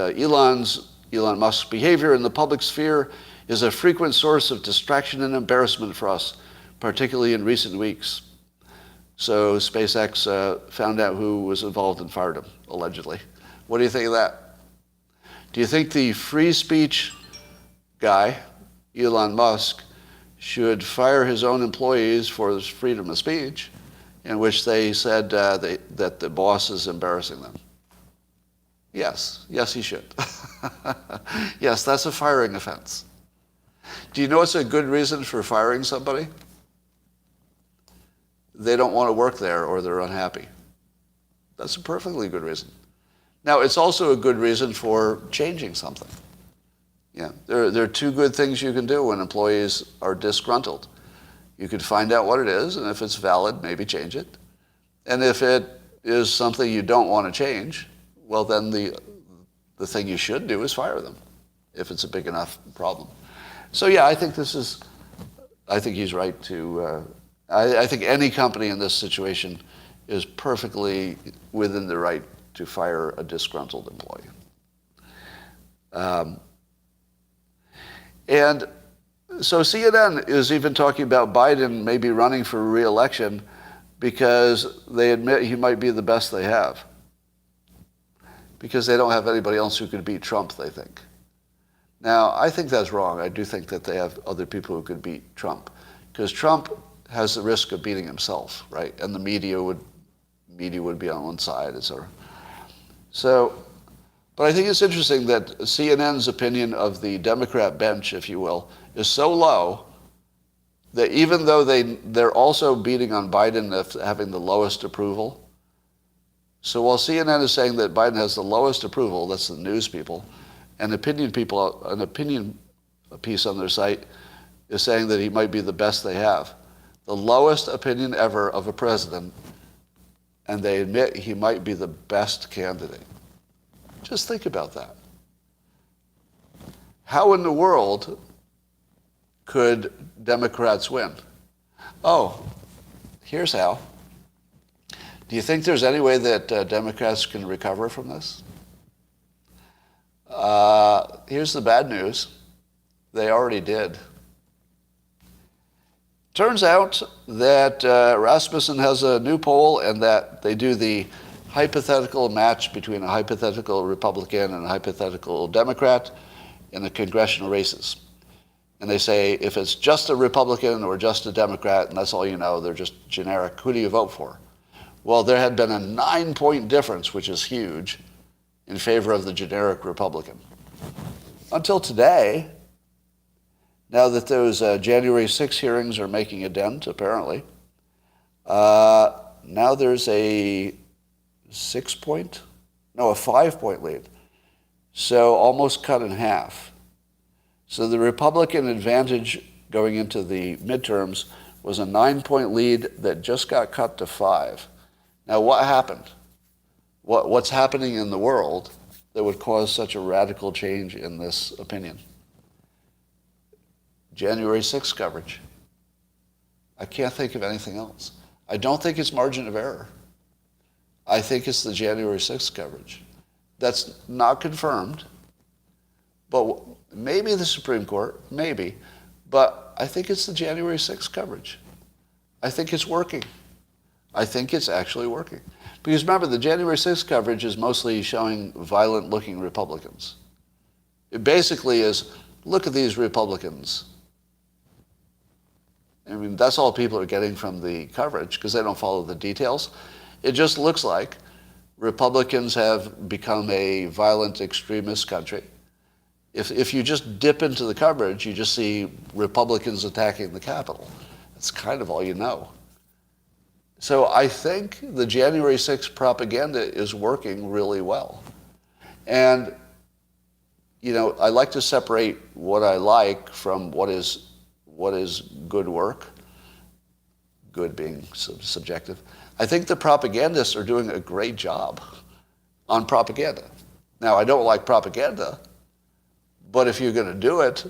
Elon Musk's behavior in the public sphere is a frequent source of distraction and embarrassment for us, particularly in recent weeks. So SpaceX found out who was involved and fired him, allegedly. What do you think of that? Do you think the free speech guy, Elon Musk, should fire his own employees for his freedom of speech, in which they said that the boss is embarrassing them? Yes, he should. Yes, that's a firing offense. Do you know what's a good reason for firing somebody? They don't want to work there or they're unhappy. That's a perfectly good reason. Now, it's also a good reason for changing something. There are two good things you can do when employees are disgruntled. You could find out what it is, and if it's valid, maybe change it. And if it is something you don't want to change, well, then the thing you should do is fire them, if it's a big enough problem. So I think he's right to, I think any company in this situation is perfectly within the right to fire a disgruntled employee. And so CNN is even talking about Biden maybe running for re-election because they admit he might be the best they have. Because they don't have anybody else who could beat Trump, they think. Now, I think that's wrong. I do think that they have other people who could beat Trump. Because Trump has the risk of beating himself, right? And the media would be on one side, etc. So, but I think it's interesting that CNN's opinion of the Democrat bench, if you will, is so low that even though they're also beating on Biden of having the lowest approval. So while CNN is saying that Biden has the lowest approval, that's the news people, and opinion piece on their site is saying that he might be the best they have. The lowest opinion ever of a president, and they admit he might be the best candidate. Just think about that. How in the world could Democrats win? Oh, here's how. Do you think there's any way that Democrats can recover from this? Here's the bad news. They already did. Turns out that Rasmussen has a new poll and that they do the hypothetical match between a hypothetical Republican and a hypothetical Democrat in the congressional races. And they say if it's just a Republican or just a Democrat, and that's all you know, they're just generic, who do you vote for? Well, there had been a 9-point difference, which is huge, in favor of the generic Republican. Until today, now that those January 6 hearings are making a dent, apparently, now there's a 5-point lead. So almost cut in half. So the Republican advantage going into the midterms was a 9-point lead that just got cut to 5. Now what happened? What's happening in the world that would cause such a radical change in this opinion? January 6 coverage. I can't think of anything else. I don't think it's margin of error. I think it's the January 6th coverage. That's not confirmed, but maybe the Supreme Court, maybe, but I think it's the January 6th coverage. I think it's working. I think it's actually working. Because remember, the January 6th coverage is mostly showing violent-looking Republicans. It basically is, look at these Republicans. I mean, that's all people are getting from the coverage because they don't follow the details. It just looks like Republicans have become a violent extremist country. If you just dip into the coverage, you just see Republicans attacking the Capitol. That's kind of all you know. So I think the January 6th propaganda is working really well. And I like to separate what I like from what is good work, good being subjective. I think the propagandists are doing a great job on propaganda. Now, I don't like propaganda, but if you're going to do it,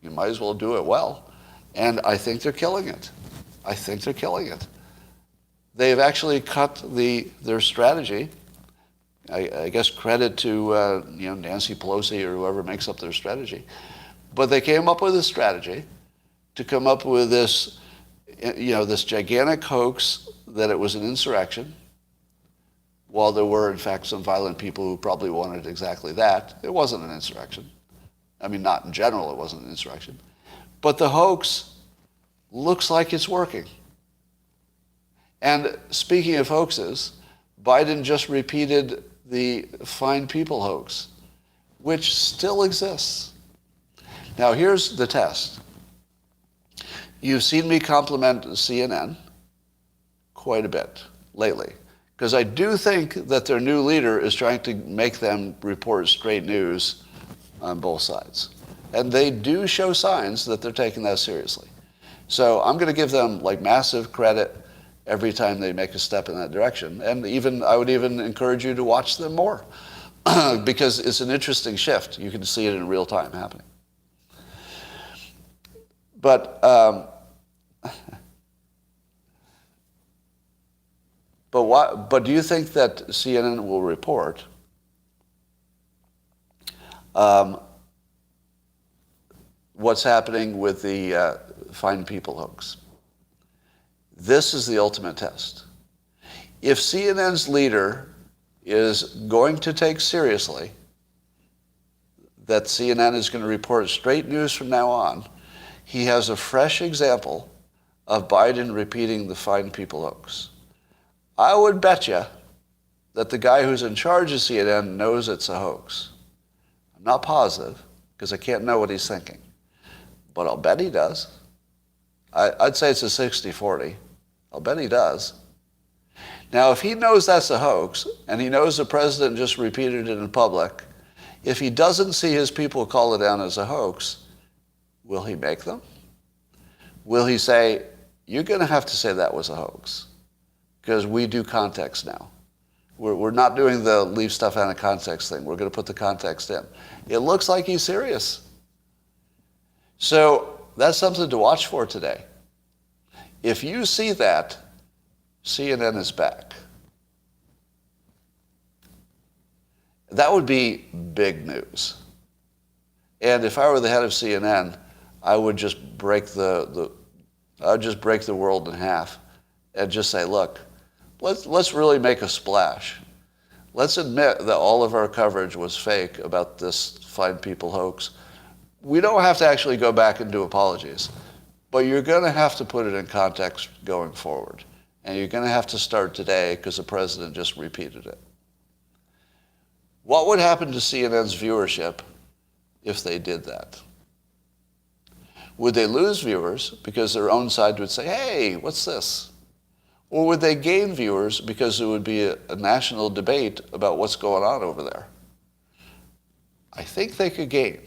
you might as well do it well. And I think they're killing it. I think they're killing it. They've actually cut their strategy. I guess credit to Nancy Pelosi or whoever makes up their strategy. But they came up with a strategy to come up with this, this gigantic hoax that it was an insurrection, while there were, in fact, some violent people who probably wanted exactly that. It wasn't an insurrection. I mean, not in general, it wasn't an insurrection. But the hoax looks like it's working. And speaking of hoaxes, Biden just repeated the fine people hoax, which still exists. Now, here's the test. You've seen me compliment CNN quite a bit lately, because I do think that their new leader is trying to make them report straight news on both sides. And they do show signs that they're taking that seriously. So I'm going to give them massive credit every time they make a step in that direction. And I would even encourage you to watch them more because it's an interesting shift. You can see it in real time happening. But do you think that CNN will report what's happening with the fine people hoax? This is the ultimate test. If CNN's leader is going to take seriously that CNN is going to report straight news from now on, he has a fresh example of Biden repeating the fine people hoax. I would bet you that the guy who's in charge of CNN knows it's a hoax. I'm not positive, because I can't know what he's thinking. But I'll bet he does. I'd say it's a 60-40. I'll bet he does. Now, if he knows that's a hoax, and he knows the president just repeated it in public, if he doesn't see his people call it down as a hoax, will he make them? Will he say, you're going to have to say that was a hoax? Because we do context now. We're not doing the leave stuff out of context thing. We're going to put the context in. It looks like he's serious. So that's something to watch for today. If you see that, CNN is back. That would be big news. And if I were the head of CNN, I would just break the world in half and just say, look, let's really make a splash. Let's admit that all of our coverage was fake about this fine people hoax. We don't have to actually go back and do apologies, but you're going to have to put it in context going forward. And you're going to have to start today because the president just repeated it. What would happen to CNN's viewership if they did that? Would they lose viewers because their own side would say, hey, what's this? Or would they gain viewers because there would be a national debate about what's going on over there? I think they could gain.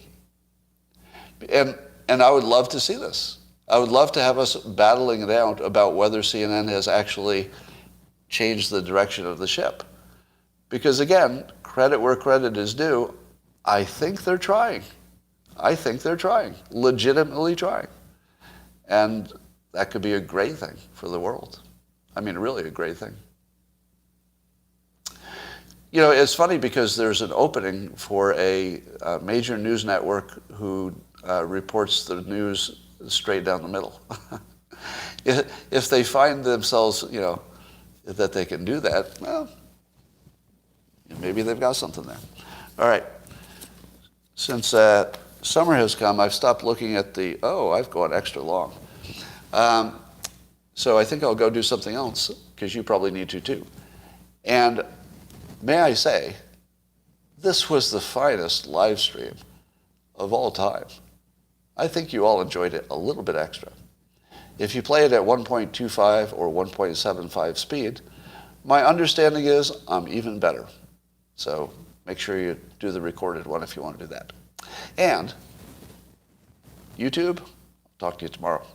And I would love to see this. I would love to have us battling it out about whether CNN has actually changed the direction of the ship. Because again, credit where credit is due, I think they're trying. I think they're trying, legitimately trying. And that could be a great thing for the world. I mean, really a great thing. You know, it's funny because there's an opening for a major news network who reports the news straight down the middle. If they find themselves, that they can do that, well, maybe they've got something there. All right. Since summer has come, I've stopped looking at I've gone extra long. So I think I'll go do something else, because you probably need to too. And may I say, this was the finest live stream of all time. I think you all enjoyed it a little bit extra. If you play it at 1.25 or 1.75 speed, my understanding is I'm even better. So make sure you do the recorded one if you want to do that. And YouTube, I'll talk to you tomorrow.